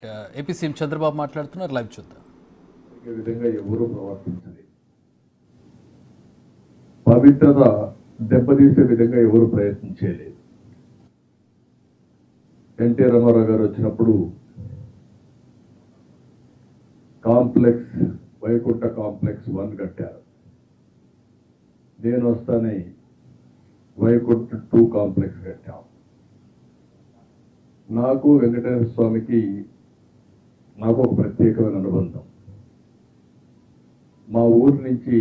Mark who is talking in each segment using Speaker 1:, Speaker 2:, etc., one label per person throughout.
Speaker 1: AP CM Chandrababu మాట్లాడుతున్నారు. Live చూద్దాం.
Speaker 2: ఈ విధంగా ఎవరు ప్రవర్తించలేదు. పవిత్రత దెబ్బతీసే విధంగా ఎవరు ప్రయత్నించలేదు. ఎన్టీ రామారావు గారు వచ్చినప్పుడు కాంప్లెక్స్ వైకుంఠ కాంప్లెక్స్ 1 కట్టారు. నేను వస్తానే వైకుంఠ 2 కాంప్లెక్స్ కట్టాం. నాకు వెంకటేశ్వర స్వామికి నాకు ఒక ప్రత్యేకమైన అనుబంధం. మా ఊరు నుంచి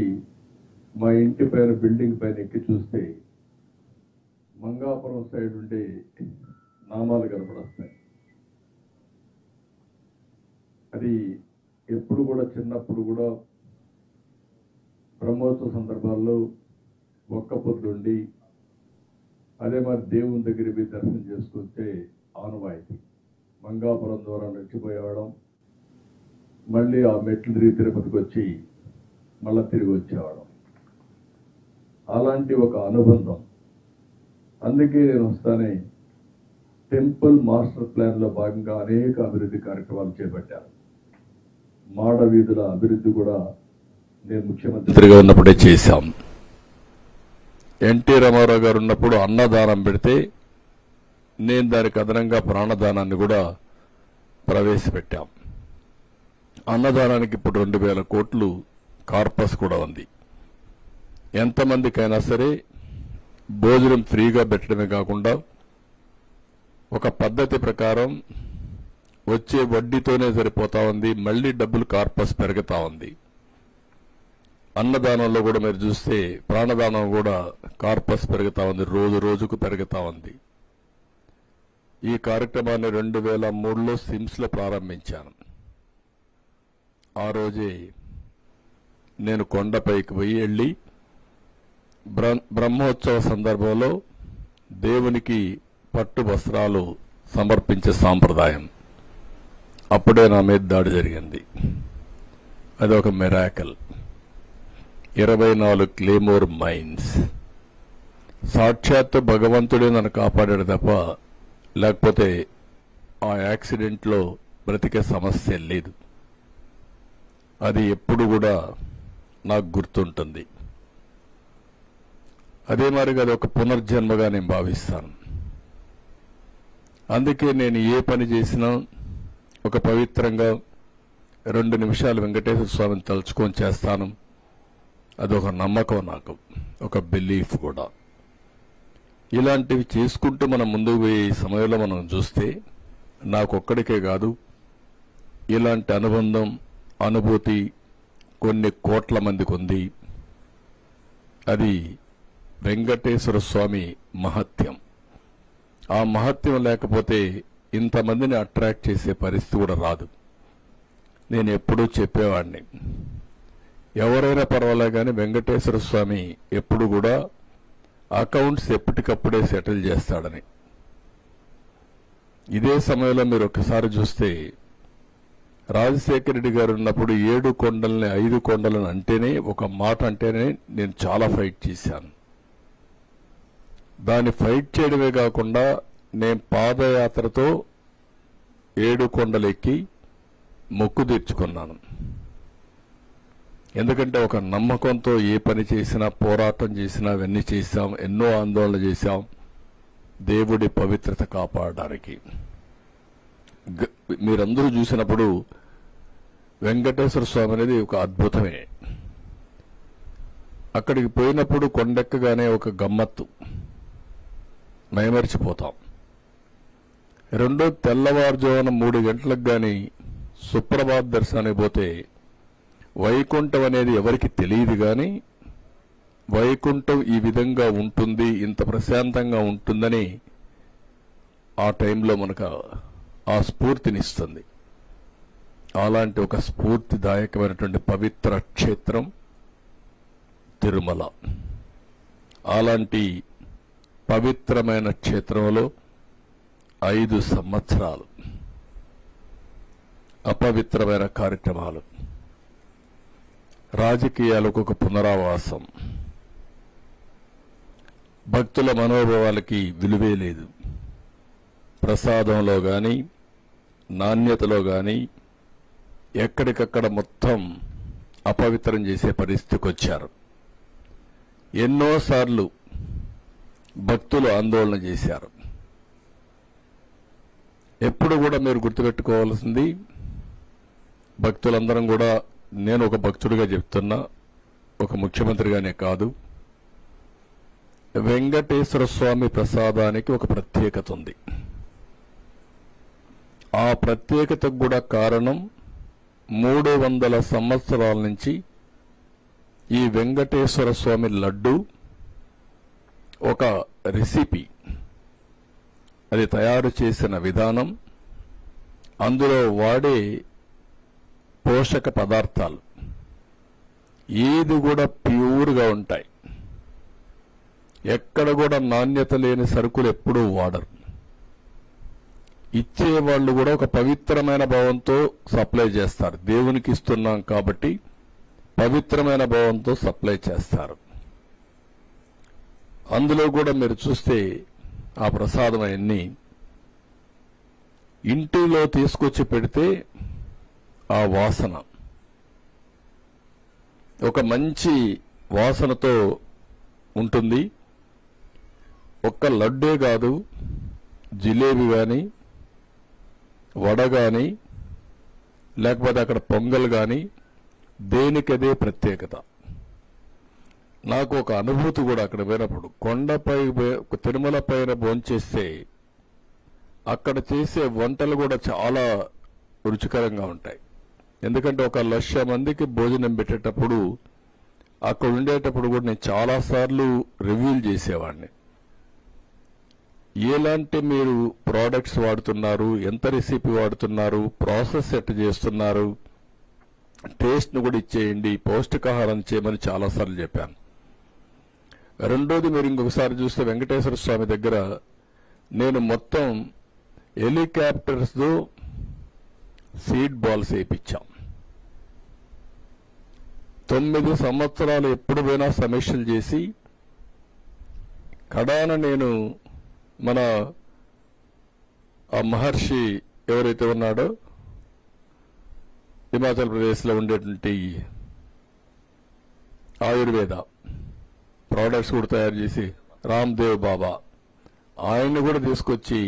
Speaker 2: మా ఇంటి పైన బిల్డింగ్ పైన ఎక్కి చూస్తే మంగాపురం సైడ్ ఉండే నామాలు కనపడొస్తాయి. అది ఎప్పుడు కూడా చిన్నప్పుడు కూడా బ్రహ్మోత్సవ సందర్భాల్లో ఒక్క పొద్దుండి అదే మరి దేవుని దగ్గర పోయి దర్శనం చేసుకుంటే ఆనవాయితీ. మంగాపురం ద్వారా నడిచిపోయేవాళ్ళం, మళ్ళీ ఆ మెట్లు తిరిగి తిరుపతికి వచ్చి మళ్ళీ తిరిగి వచ్చేవాళ్ళం. అలాంటి ఒక అనుబంధం. అందుకే నేను వస్తానే టెంపుల్ మాస్టర్ ప్లాన్లో భాగంగా అనేక అభివృద్ధి కార్యక్రమాలు చేపట్టాను. మాడ వీధుల అభివృద్ధి కూడా నేను ముఖ్యమంత్రిగా ఉన్నప్పుడే చేశాం. ఎన్టీ రామారావు గారు ఉన్నప్పుడు అన్నదానం పెడితే నేను దానికి అదనంగా ప్రాణదానాన్ని కూడా ప్రవేశపెట్టాం. అన్నదానానికి ఇప్పుడు 2000 కోట్లు కార్పస్ కూడా ఉంది. ఎంతమందికైనా సరే భోజనం ఫ్రీగా పెట్టడమే కాకుండా ఒక పద్ధతి ప్రకారం వచ్చే వడ్డీతోనే సరిపోతా ఉంది. మళ్లీ డబ్బులు కార్పస్ పెరుగుతా ఉంది. అన్నదానంలో కూడా మీరు చూస్తే ప్రాణదానం కూడా కార్పస్ పెరుగుతా ఉంది, రోజు రోజుకు పెరుగుతా ఉంది. ఈ కార్యక్రమాన్ని 2003లో సిమ్స్లో ప్రారంభించాను. ఆ రోజే నేను కొండపైకి వెళ్ళి బ్రహ్మోత్సవ సందర్భంలో దేవునికి పట్టు వస్త్రాలు సమర్పించే సాంప్రదాయం అప్పుడే నా మీద దాడి జరిగింది. అది ఒక మిరాకల్. 24 claymore mines. సాక్షాత్తు భగవంతుడే నన్ను కాపాడాడు తప్ప లేకపోతే ఆ యాక్సిడెంట్లో బ్రతికే సమస్య లేదు. అది ఎప్పుడు కూడా నాకు గుర్తుంటుంది. అదే మరిగా అది ఒక పునర్జన్మగా నేను భావిస్తాను. అందుకే నేను ఏ పని చేసినా ఒక పవిత్రంగా 2 నిమిషాలు వెంకటేశ్వర స్వామిని తలుచుకొని చేస్తాను. అదొక నమ్మకం, నాకు ఒక బిలీఫ్ కూడా. ఇలాంటివి చేసుకుంటూ మనం ముందుకు పోయే సమయంలో మనం చూస్తే నాకొక్కడికే కాదు, ఇలాంటి అనుబంధం అనుభూతి కొన్ని కోట్ల మందికి ఉంది. అది వెంకటేశ్వర స్వామి మహత్యం. ఆ మహత్యం లేకపోతే ఇంతమందిని అట్రాక్ట్ చేసే పరిస్థితి కూడా రాదు. నేను ఎప్పుడూ చెప్పేవాడిని, ఎవరైనా పర్వాలే కానీ వెంకటేశ్వర స్వామి ఎప్పుడు కూడా అకౌంట్స్ ఎప్పటికప్పుడే సెటిల్ చేస్తాడని. ఇదే సమయంలో మీరు ఒకసారి చూస్తే రాజశేఖర రెడ్డి గారు ఉన్నప్పుడు 7 కొండల్ని 5 కొండలను అంటేనే, ఒక మాట అంటేనే నేను చాలా ఫైట్ చేశాను. దాన్ని ఫైట్ చేయడమే కాకుండా నేను పాదయాత్రతో 7 కొండలు ఎక్కి మొక్కు తీర్చుకున్నాను. ఎందుకంటే ఒక నమ్మకంతో ఏ పని చేసినా, పోరాటం చేసినా, అవన్నీ చేశాం. ఎన్నో ఆందోళన చేశాం దేవుడి పవిత్రత కాపాడడానికి. మీరందరూ చూసినప్పుడు వెంకటేశ్వర స్వామి అనేది ఒక అద్భుతమే. అక్కడికి పోయినప్పుడు కొండెక్కగానే ఒక గమ్మత్తు, మైమరిచిపోతాం. రెండో తెల్లవారుజామున 3 గంటలకు గాని సుప్రభాత దర్శనానికి పోతే వైకుంఠం అనేది ఎవరికి తెలియదు. కానీ వైకుంఠం ఈ విధంగా ఉంటుంది, ఇంత ప్రశాంతంగా ఉంటుందని ఆ టైంలో మనకు ఆ స్ఫూర్తినిస్తుంది. అలాంటి ఒక స్ఫూర్తిదాయకమైనటువంటి పవిత్ర క్షేత్రం తిరుమల. అలాంటి పవిత్రమైన క్షేత్రంలో 5 సంవత్సరాలు అపవిత్రమైన కార్యక్రమాలు, రాజకీయాలకు ఒక పునరావాసం, భక్తుల మనోభావాలకి విలువే లేదు. ప్రసాదంలో గాని
Speaker 3: నాణ్యతలో కానీ ఎక్కడికక్కడ మొత్తం అపవిత్రం చేసే పరిస్థితికి వచ్చారు. ఎన్నోసార్లు భక్తులు ఆందోళన చేశారు. ఎప్పుడు కూడా మీరు గుర్తుపెట్టుకోవాల్సింది, భక్తులందరం కూడా, నేను ఒక భక్తుడిగా చెప్తున్నా, ఒక ముఖ్యమంత్రిగానే కాదు, వెంకటేశ్వర స్వామి ప్రసాదానికి ఒక ప్రత్యేకత ఉంది. ఆ ప్రత్యేకతకు కూడా కారణం 300 సంవత్సరాల నుంచి ఈ వెంకటేశ్వర స్వామి లడ్డు ఒక రెసిపీ, అది తయారు చేసిన విధానం, అందులో వాడే పోషక పదార్థాలు ఏది కూడా ప్యూర్గా ఉంటాయి. ఎక్కడ కూడా నాణ్యత లేని సరుకులు ఎప్పుడూ వాడరు. ఇచ్చేవాళ్ళు కూడా ఒక పవిత్రమైన భావంతో సప్లై చేస్తారు. దేవునికి ఇస్తున్నాం కాబట్టి పవిత్రమైన భావంతో సప్లై చేస్తారు. అందులో కూడా మీరు చూస్తే ఆ ప్రసాదం అన్ని ఇంటిలో తీసుకొచ్చి పెడితే ఆ వాసన ఒక మంచి వాసనతో ఉంటుంది. ఒక్క లడ్డే కాదు, జిలేబీ కానీ, వడ కానీ, లేకపోతే అక్కడ పొంగల్ కానీ, దేనికదే ప్రత్యేకత. నాకు ఒక అనుభూతి కూడా అక్కడ పోయినప్పుడు, కొండపై తిరుమల పైన భోంచేస్తే అక్కడ చేసే వంటలు కూడా చాలా రుచికరంగా ఉంటాయి. ఎందుకంటే 1,00,000 మందికి భోజనం పెట్టేటప్పుడు అక్కడ ఉండేటప్పుడు కూడా నేను చాలాసార్లు రివ్యూలు చేసేవాడిని. ఎలాంటి మీరు ప్రోడక్ట్స్ వాడుతున్నారు, ఎంత రెసిపీ వాడుతున్నారు, ప్రాసెస్ ఎట్ చేస్తున్నారు, టేస్ట్ను కూడా ఇచ్చేయండి, పౌష్టికాహారం చేయమని చాలాసార్లు చెప్పాను. రెండోది, మీరు ఇంకొకసారి చూస్తే వెంకటేశ్వర స్వామి దగ్గర నేను మొత్తం హెలికాప్టర్స్తో సీడ్ బాల్స్ వేయించాం. 9 సంవత్సరాలు ఎప్పుడు పోయినా సమీక్షలు చేసి కడాన నేను మన ఆ మహర్షి ఎవరైతే ఉన్నాడో హిమాచల్ ప్రదేశ్లో ఉండేటువంటి ఆయుర్వేద ప్రోడక్ట్స్ కూడా తయారు చేసి రామ్దేవ్ బాబా ఆయన్ని కూడా తీసుకొచ్చి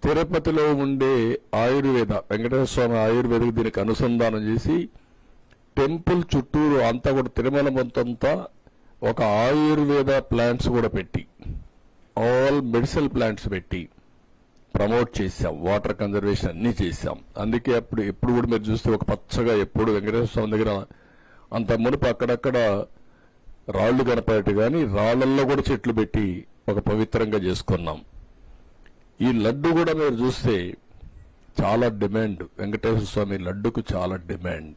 Speaker 3: తిరుపతిలో ఉండే ఆయుర్వేద వెంకటేశ్వర స్వామి ఆయుర్వేదకు దీనికి అనుసంధానం చేసి టెంపుల్ చుట్టూరు అంతా కూడా తిరుమల మొత్తంతా ఒక ఆయుర్వేద ప్లాంట్స్ కూడా పెట్టి, ఆల్ మెడిసినల్ ప్లాంట్స్ పెట్టి ప్రమోట్ చేశాం. వాటర్ కన్జర్వేషన్ అన్నీ చేశాం. అందుకే అప్పుడు ఎప్పుడు కూడా మీరు చూస్తే ఒక పచ్చగా ఎప్పుడు వెంకటేశ్వర స్వామి దగ్గర అంత మునుపు అక్కడక్కడ రాళ్లు కనపడేట్టు కానీ రాళ్లల్లో కూడా చెట్లు పెట్టి ఒక పవిత్రంగా చేసుకున్నాం. ఈ లడ్డు కూడా మీరు చూస్తే చాలా డిమాండ్, వెంకటేశ్వర స్వామి లడ్డుకు చాలా డిమాండ్.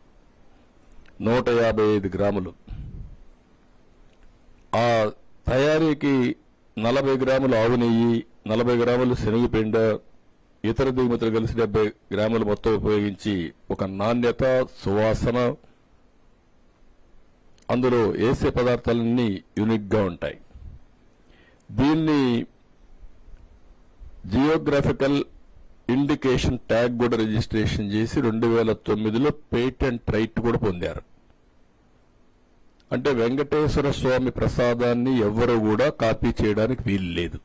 Speaker 3: 155 గ్రాములు. ఆ తయారీకి 40 గ్రాములు ఆవు నెయ్యి, 40 గ్రాములు శనగపిండ, ఇతర దిగుమతులు కలిసి 70 గ్రాములు మొత్తం ఉపయోగించి ఒక నాణ్యత, సువాసన, అందులో వేసే పదార్థాలన్నీ యూనిక్గా ఉంటాయి. దీన్ని జియోగ్రాఫికల్ ఇండికేషన్ ట్యాగ్ కూడా రిజిస్ట్రేషన్ చేసి 2009లో పేటెంట్ రైట్ కూడా పొందారు. అంటే వెంకటేశ్వర స్వామి ప్రసాదాన్ని ఎవ్వరూ కూడా కాపీ చేయడానికి వీలు లేదు.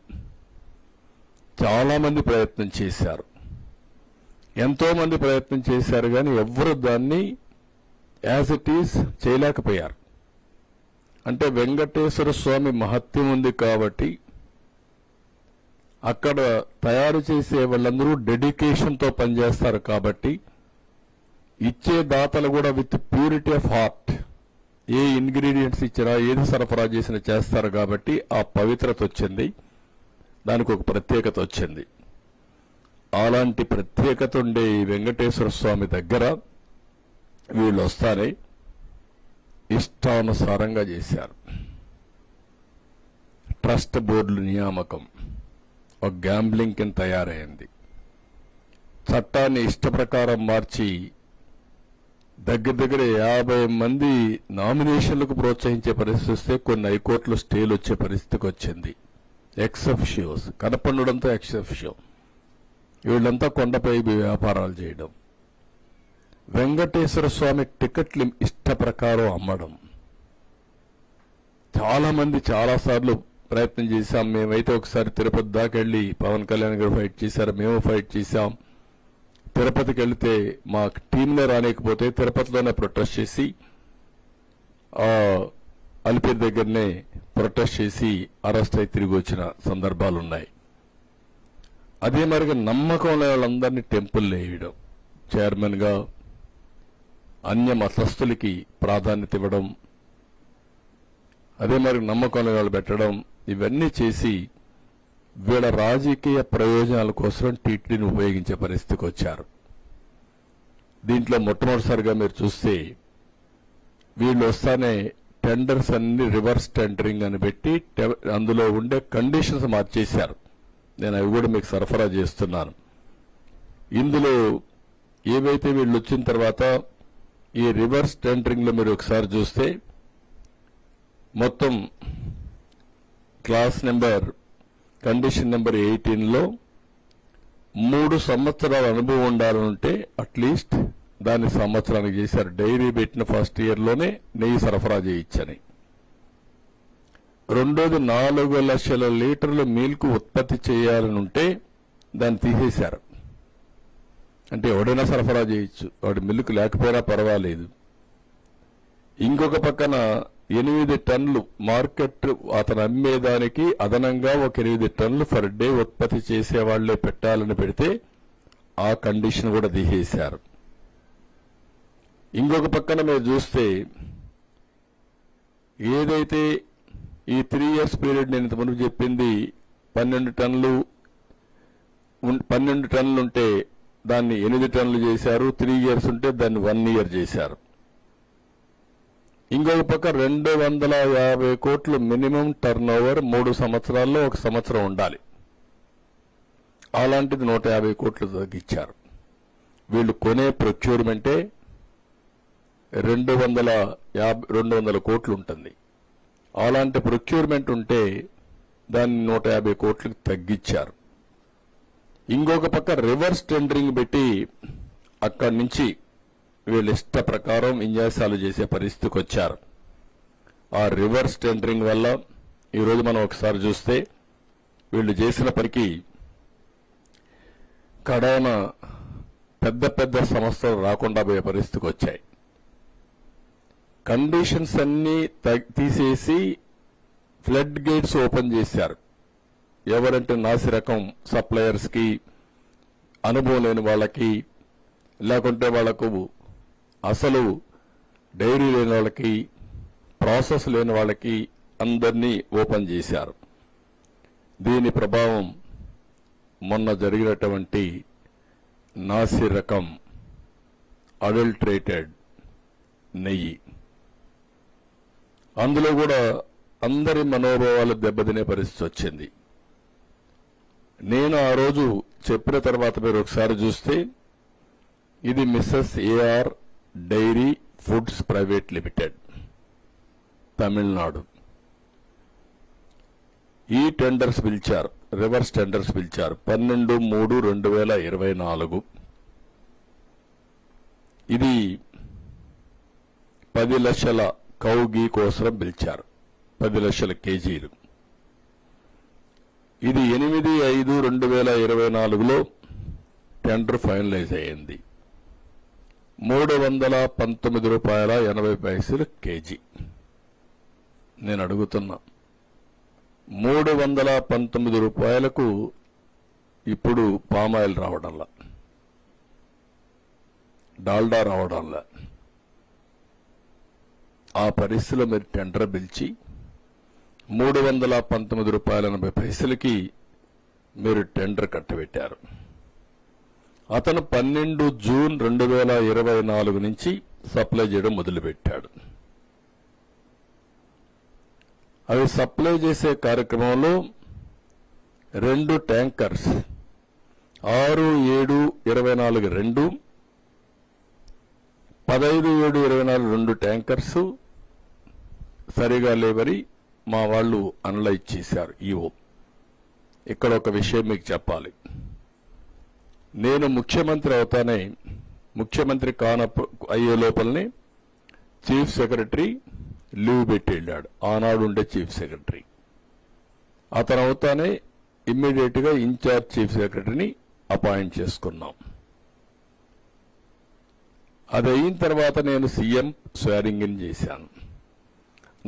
Speaker 3: చాలా మంది ప్రయత్నం చేశారు, ఎంతో మంది ప్రయత్నం చేశారు, కానీ ఎవ్వరు దాన్ని యాజ్ ఇట్ ఈజ్ చేయలేకపోయారు. అంటే వెంకటేశ్వర స్వామి మహత్యం ఉంది కాబట్టి అక్కడ తయారు చేసే వాళ్ళందరూ డెడికేషన్తో పనిచేస్తారు కాబట్టి ఇచ్చే దాతలు కూడా with purity of heart, A ingredients ఇచ్చినా ఏది సరఫరా చేసినా చేస్తారు కాబట్టి ఆ పవిత్రత వచ్చింది, దానికి ఒక ప్రత్యేకత వచ్చింది. అలాంటి ప్రత్యేకత ఉండే ఈ వెంకటేశ్వర స్వామి దగ్గర వీళ్ళు వస్తారే ఇష్టానుసారంగా చేశారు. ట్రస్ట్ బోర్డుల నియామకం ఒక గ్యాంబ్లింగ్ కింద తయారైంది. చట్టాన్ని ఇష్ట ప్రకారం మార్చి దగ్గర 50 మంది నామినేషన్లకు ప్రోత్సహించే పరిస్థితి వస్తే కొన్ని హైకోర్టులో స్టేలు వచ్చే పరిస్థితికి వచ్చింది. ఎక్సెఫిషియోస్ కనపడడంతో ఎక్సెఫిషియో వీళ్ళంతా కొండపై వ్యాపారాలు చేయడం, వెంకటేశ్వర స్వామి టికెట్లు ఇష్ట ప్రకారం అమ్మడం. చాలా మంది చాలాసార్లు ప్రయత్నం చేశాం. మేమైతే ఒకసారి తిరుపతి దాకా వెళ్ళి పవన్ కళ్యాణ్ గారు ఫైట్ చేశారు, మేము ఫైట్ చేశాం. తిరుపతికి వెళితే మా టీంలో రాలేకపోతే తిరుపతిలోనే ప్రొటెస్ట్ చేసి అలిపిరి దగ్గరనే ప్రొటెస్ట్ చేసి అరెస్ట్ అయి తిరిగి వచ్చిన సందర్భాలున్నాయి. అదే మరిగా నమ్మకం లేని వాళ్ళందరినీ టెంపుల్లో వేయడం, చైర్మన్గా అన్య మతస్థులకి ప్రాధాన్యత ఇవ్వడం, అదే మరి నమ్మకం లేని వాళ్ళు పెట్టడం, ఇవన్నీ చేసి వీళ్ళ రాజకీయ ప్రయోజనాల కోసం టీటీడీని ఉపయోగించే పరిస్థితికి వచ్చారు. దీంట్లో మొట్టమొదటిసారిగా మీరు చూస్తే వీళ్ళు వస్తానే టెండర్స్ అన్ని రివర్స్ టెండరింగ్ అని పెట్టి అందులో ఉండే కండిషన్స్ మార్చేశారు. నేను అవి కూడా మీకు సరఫరా చేస్తున్నాను. ఇందులో ఏవైతే వీళ్ళు వచ్చిన తర్వాత ఈ రివర్స్ టెండరింగ్ లో మీరు ఒకసారి చూస్తే మొత్తం క్లాస్ నెంబర్ కండిషన్ నెంబర్ 18లో 3 సంవత్సరాల అనుభవం ఉండాలంటే అట్లీస్ట్ దాన్ని సంవత్సరానికి చేశారు. డైరీ పెట్టిన ఫస్ట్ ఇయర్లోనే నెయ్యి సరఫరా చేయొచ్చని. రెండోది 4 లక్షల లీటర్ల మిల్క్ ఉత్పత్తి చేయాలని ఉంటే దాన్ని తీసేశారు. అంటే ఎవడైనా సరఫరా చేయొచ్చు, వాడి మిల్క్ లేకపోయినా పర్వాలేదు. ఇంకొక పక్కన 8 టన్నులు మార్కెట్ అతను అమ్మేదానికి అదనంగా ఒక 8 టన్నులు ఫర్ డే ఉత్పత్తి చేసేవాళ్లే పెట్టాలని పెడితే ఆ కండిషన్ కూడా తీసేశారు. ఇంకొక పక్కన మీరు చూస్తే ఏదైతే ఈ 3 years పీరియడ్ నేను ఇంతకుముందు చెప్పింది 12 టన్నులు ఉంటే దాన్ని 8 టన్నులు చేశారు. 3 years ఉంటే దాన్ని 1 year చేశారు. ఇంకొక పక్క 250 కోట్లు మినిమం టర్న్ ఓవర్ 3 సంవత్సరాల్లో 1 సంవత్సరం ఉండాలి. అలాంటిది 150 కోట్లు తగ్గించారు. వీళ్ళు కొనే ప్రొక్యూర్మెంటే 200 కోట్లు ఉంటుంది. అలాంటి ప్రొక్యూర్మెంట్ ఉంటే దాన్ని 150 కోట్లకు తగ్గించారు. ఇంకొక పక్క రివర్స్ టెండరింగ్ పెట్టి అక్కడి నుంచి వీళ్ళ ఇష్ట ప్రకారం విన్యాసాలు చేసే పరిస్థితికి వచ్చారు. ఆ రివర్స్ టెండరింగ్ వల్ల ఈరోజు మనం ఒకసారి చూస్తే వీళ్ళు చేసిన పనికి కడాన పెద్ద పెద్ద సంస్థలు రాకుండా పోయే పరిస్థితికి వచ్చాయి. కండిషన్స్ అన్ని తీసేసి ఫ్లడ్ గేట్స్ ఓపెన్ చేశారు. ఎవరంటే నాసి రకం సప్లయర్స్ కి, అనుభవం లేని వాళ్ళకి, లేకుంటే వాళ్లకు అసలు డైరీ లేని వాళ్ళకి, ప్రాసెస్ లేని వాళ్ళకి అందరినీ ఓపెన్ చేశారు. దీని ప్రభావం మొన్న జరిగినటువంటి నాసి రకం అడల్ట్రేటెడ్ నెయ్యి, అందులో కూడా అందరి మనోభావాలు దెబ్బతినే పరిస్థితి వచ్చింది. నేను ఆ రోజు చెప్పిన తర్వాత మీరు ఒకసారి చూస్తే ఇది Mrs AR dairy foods private limited, Tamil Nadu. ఈ టెండర్స్ పిలిచారు, రివర్స్ టెండర్స్ పిలిచారు 12/3/2024. ఇది 10 లక్షల కౌ గీ కోసం పిలిచారు, 10 లక్షల కేజీలు. ఇది 8/5/2024లో టెండర్ ఫైనలైజ్ అయ్యింది. ₹319.80 కేజీ. నేను అడుగుతున్నా, ₹319 ఇప్పుడు పామాయిల్ రావడంలా, డాల్డా రావడంలా. ఆ పరిస్థితిలో మీరు టెండర్ పిలిచి ₹319.80 మీరు టెండర్ కట్టబెట్టారు. అతను 12 జూన్ 2024 నుంచి సప్లై చేయడం మొదలుపెట్టాడు. అవి సప్లై చేసే కార్యక్రమంలో 2 ట్యాంకర్స్ 6/7/24 2, 15/7/24 2 ట్యాంకర్స్ సరిగా లేవని మా వాళ్ళు అనలైజ్ చేశారు. ఈవో ఇక్కడ ఒక విషయం మీకు చెప్పాలి. నేను ముఖ్యమంత్రి అవుతానే, ముఖ్యమంత్రి అయ్యే లోపలనే చీఫ్ సెక్రటరీ లీవ్ పెట్టి వెళ్ళాడు. ఆనాడు ఉండే చీఫ్ సెక్రటరీ అతను అవుతానే ఇమ్మీడియట్ గా ఇన్ఛార్జ్ చీఫ్ సెక్రటరీని అపాయింట్ చేసుకున్నాం. అది అయిన తర్వాత నేను సీఎం స్వేరింగ్ ఇన్ చేశాను.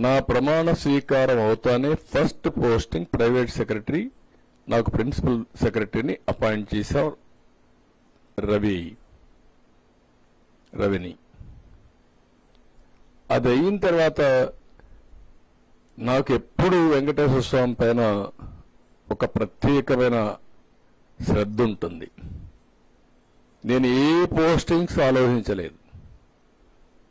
Speaker 3: నా ప్రమాణ స్వీకారం అవుతానే ఫస్ట్ పోస్టింగ్ ప్రైవేట్ సెక్రటరీ, నాకు ప్రిన్సిపల్ సెక్రటరీని అపాయింట్ చేశాం రవిని. అది అయిన తర్వాత నాకు ఎప్పుడు వెంకటేశ్వర స్వామి పైన ఒక ప్రత్యేకమైన శ్రద్ధ ఉంటుంది. నేను ఏ పోస్టింగ్స్ ఆలోచించలేదు.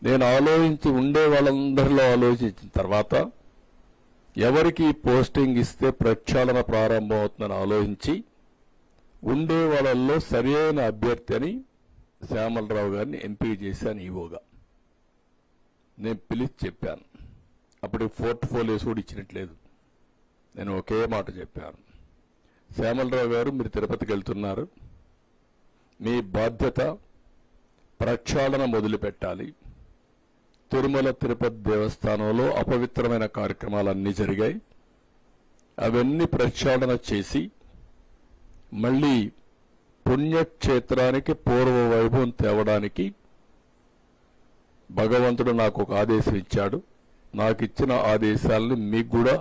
Speaker 3: నేను ఆలోచించి ఉండే వాళ్ళందరిలో ఆలోచించిన తర్వాత ఎవరికి పోస్టింగ్ ఇస్తే ప్రక్షాళన ప్రారంభం అవుతుందని ఆలోచించి ఉండే వాళ్ళల్లో సరైన అభ్యర్థి అని శ్యామలరావు గారిని ఎంపిక చేశాను ఈవోగా. నేను పిలిచి చెప్పాను. అప్పుడు పోర్ట్ఫోలియోస్ కూడా ఇచ్చినట్లేదు. నేను ఒకే మాట చెప్పాను, శ్యామలరావు గారు మీరు తిరుపతికి వెళ్తున్నారు, మీ బాధ్యత ప్రక్షాళన మొదలు పెట్టాలి. తిరుమల తిరుపతి దేవస్థానంలో అపవిత్రమైన కార్యక్రమాలన్నీ జరిగాయి, అవన్నీ ప్రక్షాళన చేసి మళ్లీ పుణ్యక్షేత్రానికి పూర్వ వైభవం తేవడానికి భగవంతుడు నాకు ఒక ఆదేశం ఇచ్చాడు. నాకు ఇచ్చిన ఆదేశాలను మీకు కూడా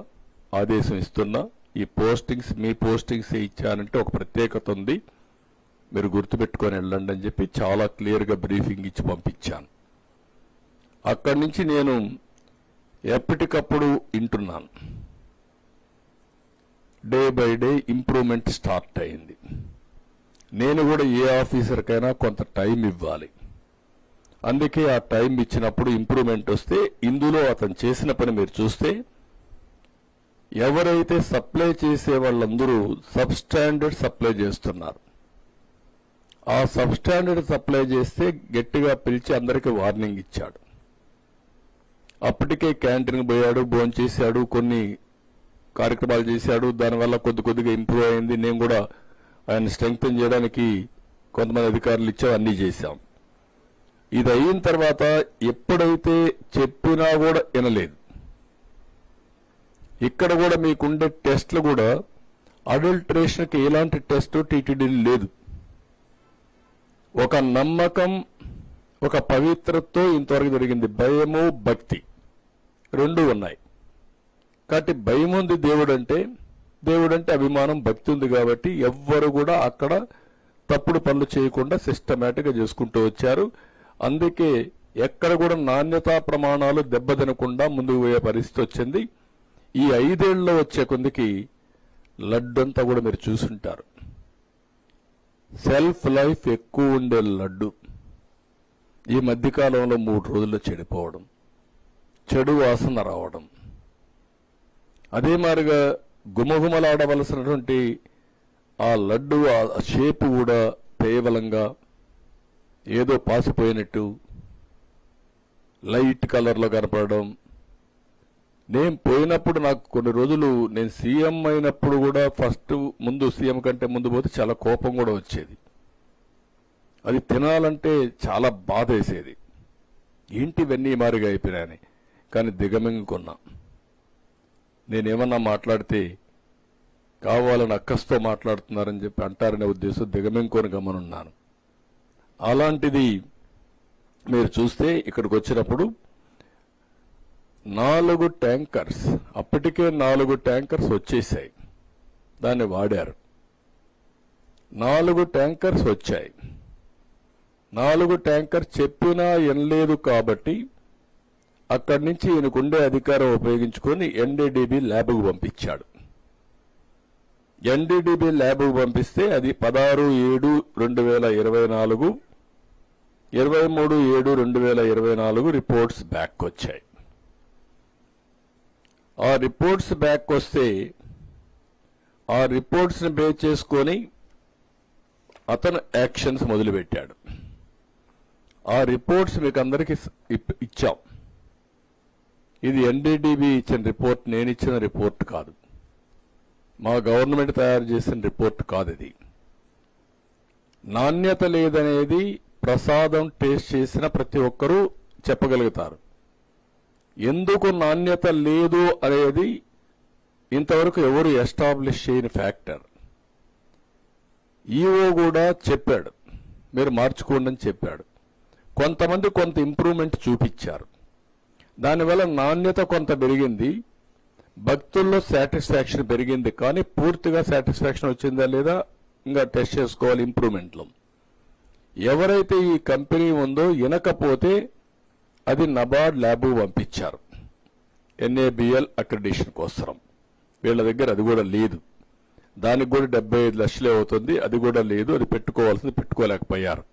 Speaker 3: ఆదేశం ఇస్తున్నా. ఈ పోస్టింగ్స్ మీ పోస్టింగ్స్ ఇచ్చానంటే ఒక ప్రత్యేకత ఉంది, మీరు గుర్తుపెట్టుకొని వెళ్ళండి అని చెప్పి చాలా క్లియర్గా బ్రీఫింగ్ ఇచ్చి పంపించాను. అక్కడి నుంచి నేను ఎప్పటికప్పుడు వింటున్నాను. Day by day improvement start అయింది. నేను కూడా ఏ ఆఫీసర్కైనా కొంత టైం ఇవ్వాలి. అందుకే ఆ టైం ఇచ్చినప్పుడు ఇంప్రూవ్మెంట్ వస్తే, ఇందులో అతను చేసిన పని మీరు చూస్తే ఎవరైతే సప్లై చేసే వాళ్ళందరూ సబ్ స్టాండర్డ్ సప్లై చేస్తున్నారు. ఆ సబ్ స్టాండర్డ్ సప్లై చేస్తే గట్టిగా పిలిచి అందరికీ వార్నింగ్ ఇచ్చాడు. అప్పటికే క్యాంటీన్కి పోయాడు, భోంచేశాడు, కొన్ని కార్యక్రమాలు చేశాడు. దానివల్ల కొద్దిగా ఇంప్రూవ్ అయింది. నేను కూడా ఆయన స్ట్రెంగ్తన్ చేయడానికి కొంతమంది అధికారులు ఇచ్చాం, అన్నీ చేశాం. ఇది అయిన తర్వాత ఎప్పుడైతే చెప్పినా కూడా వినలేదు. ఇక్కడ కూడా మీకుండే టెస్టులు కూడా అడల్టరేషన్కి ఎలాంటి టెస్ట్ టీటీడీ లేదు. ఒక నమ్మకం, ఒక పవిత్రతో ఇంతవరకు జరిగింది. భయము, భక్తి రెండూ ఉన్నాయి. కాబట్టి భయం ఉంది దేవుడంటే అభిమానం, భక్తి ఉంది. కాబట్టి ఎవ్వరు కూడా అక్కడ తప్పుడు పనులు చేయకుండా సిస్టమేటిక్గా చేసుకుంటూ వచ్చారు. అందుకే ఎక్కడ కూడా నాణ్యతా ప్రమాణాలు దెబ్బతినకుండా ముందుకు పోయే పరిస్థితి వచ్చింది. ఈ 5 ఏళ్లలో వచ్చే కొందికి లడ్డంతా కూడా మీరు చూసుంటారు. సెల్ఫ్ లైఫ్ ఎక్కువ ఉండే లడ్డు ఈ మధ్యకాలంలో 3 రోజుల్లో చెడిపోవడం, చెడు వాసన రావడం, అదే మాదిరిగా గుమగుమలాడవలసినటువంటి ఆ లడ్డు ఆ షేపు కూడా కేవలంగా ఏదో పాసిపోయినట్టు లైట్ కలర్లో కనపడడం. నేను పోయినప్పుడు నాకు కొన్ని రోజులు, నేను సీఎం అయినప్పుడు కూడా ముందు సీఎం కంటే ముందు పోతే చాలా కోపం కూడా వచ్చేది. అది తినాలంటే చాలా బాధ వేసేది. ఏంటి ఇవన్నీ మారిగా అయిపోయినాయని. కానీ దిగమింగుకున్నా. నేనేమన్నా మాట్లాడితే కావాలని అక్కస్తో మాట్లాడుతున్నారని చెప్పి అంటారనే ఉద్దేశం దిగమింగుకొని గమనున్నాను. అలాంటిది మీరు చూస్తే ఇక్కడికి వచ్చినప్పుడు 4 ట్యాంకర్స్, అప్పటికే 4 ట్యాంకర్స్ వచ్చేసాయి, దాన్ని వాడారు. 4 ట్యాంకర్స్ వచ్చాయి. 4 ట్యాంకర్ చెప్పినా వినలేదు కాబట్టి అక్కడి నుంచి ఈయనకుండే అధికారం ఉపయోగించుకొని ఎన్డీడీబీ ల్యాబ్కు పంపించాడు. ఎన్డీడీబీ ల్యాబ్కు పంపిస్తే అది 16/7/2024, 23/7/2024 రిపోర్ట్స్ బ్యాక్ వచ్చాయి. ఆ రిపోర్ట్స్ బ్యాక్ వస్తే ఆ రిపోర్ట్స్ ని బేస్ చేసుకొని అతను యాక్షన్స్ మొదలుపెట్టాడు. ఆ రిపోర్ట్స్ మీకు అందరికీ ఇచ్చాం. ఇది ఎన్డీడీబీ ఇచ్చిన రిపోర్ట్, నేను ఇచ్చిన రిపోర్ట్ కాదు, మా గవర్నమెంట్ తయారు చేసిన రిపోర్ట్ కాదు. ఇది నాణ్యత లేదనేది ప్రసాదం టేస్ట్ చేసిన ప్రతి ఒక్కరూ చెప్పగలుగుతారు. ఎందుకు నాణ్యత లేదు అనేది ఇంతవరకు ఎవరు ఎస్టాబ్లిష్ చేయని ఫ్యాక్టర్. ఈఓ కూడా చెప్పాడు, మీరు మార్చుకోండి అని చెప్పాడు. కొంతమంది కొంత ఇంప్రూవ్మెంట్ చూపించారు, దానివల్ల నాణ్యత కొంత పెరిగింది, భక్తుల్లో సాటిస్ఫాక్షన్ పెరిగింది. కానీ పూర్తిగా సాటిస్ఫాక్షన్ వచ్చిందా లేదా ఇంకా టెస్ట్ చేసుకోవాలి ఇంప్రూవ్మెంట్లో. ఎవరైతే ఈ కంపెనీ ఉందో వినకపోతే అది నబార్డ్ ల్యాబ్ పంపించారు NABL అక్రిడిషన్ కోసం. వీళ్ళ దగ్గర అది కూడా లేదు, దానికి కూడా 75 లక్షలే అవుతుంది, అది కూడా లేదు. అది పెట్టుకోవాల్సింది పెట్టుకోలేకపోయారు.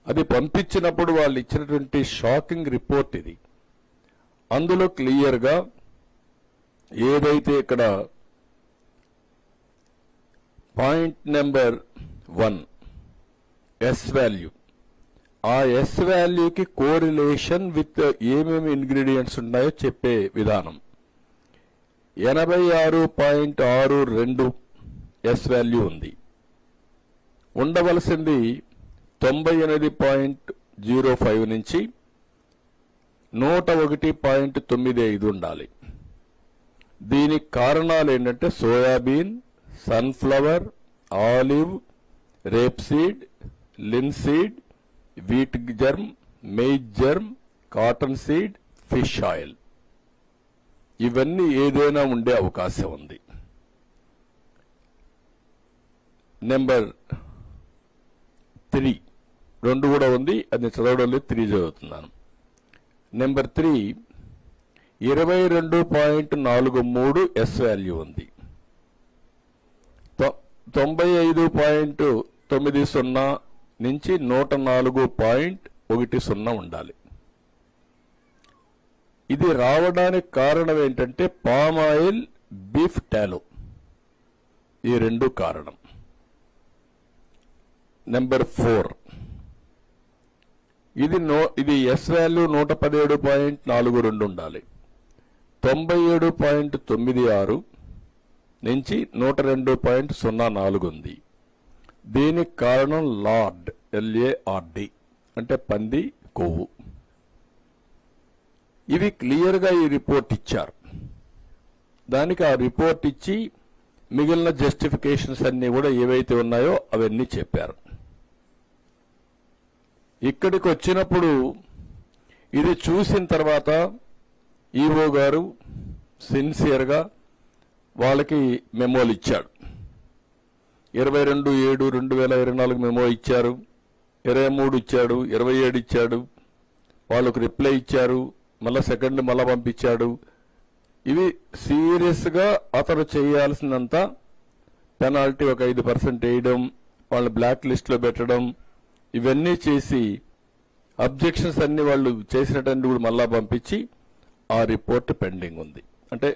Speaker 3: అది పంపించినప్పుడు వాళ్ళు ఇచ్చినటువంటి షాకింగ్ రిపోర్ట్ ఇది. అందులో క్లియర్గా ఏదైతే ఇక్కడ పాయింట్ నెంబర్ 1 ఎస్ వాల్యూ, ఆ ఎస్ వాల్యూకి కోరిలేషన్ విత్ ఏమేమి ఇంగ్రీడియంట్స్ ఉన్నాయో చెప్పే విధానం. 86.62 ఎస్ వాల్యూ ఉంది, ఉండవలసింది 98.05 నుంచి 101.95 ఉండాలి. దీనికి కారణాలు ఏంటంటే soybean, sunflower, olive, rape seed, linseed, wheat germ, maize germ, cotton seed, fish oil, ఇవన్నీ ఏదైనా ఉండే అవకాశం ఉంది. నెంబర్ 3 2 కూడా ఉంది, అది చదవడం లేదు, 3 చదువుతున్నాను. నెంబర్ 3 22.43 ఎస్ వాల్యూ ఉంది, 95.90 నుంచి 104.10 ఉండాలి. ఇది రావడానికి కారణం ఏంటంటే పామ్ ఆయిల్, బీఫ్ టాలో, ఈ రెండు కారణం. నెంబర్ 4 ఇది ఎస్ వాల్యూ 117.42 ఉండాలి, 97.96 నుంచి 102.04 ఉంది. దీనికి కారణం లార్డ్, LARD అంటే పంది కొవ్వు. ఇవి క్లియర్గా ఈ రిపోర్ట్ ఇచ్చారు. దానికి ఆ రిపోర్ట్ ఇచ్చి మిగిలిన జస్టిఫికేషన్స్ అన్నీ కూడా ఏవైతే ఉన్నాయో అవన్నీ చెప్పారు. ఇక్కడికి వచ్చినప్పుడు ఇది చూసిన తర్వాత ఈఓ గారు సిన్సియర్గా వాళ్ళకి మెమోలు ఇచ్చాడు. 22/7/2024 మెమో ఇచ్చారు, 23 ఇచ్చాడు, 27 ఇచ్చాడు, వాళ్ళకు రిప్లై ఇచ్చారు, మళ్ళా సెకండ్ మళ్ళా పంపించాడు. ఇవి సీరియస్గా అతను చేయాల్సినంత పెనాల్టీ ఒక 5% వేయడం, వాళ్ళని బ్లాక్ లిస్ట్లో పెట్టడం, ఇవన్నీ చేసి అబ్జెక్షన్స్ అన్ని వాళ్ళు చేసినట్టు కూడా మళ్ళా పంపించి ఆ రిపోర్ట్ పెండింగ్ ఉంది. అంటే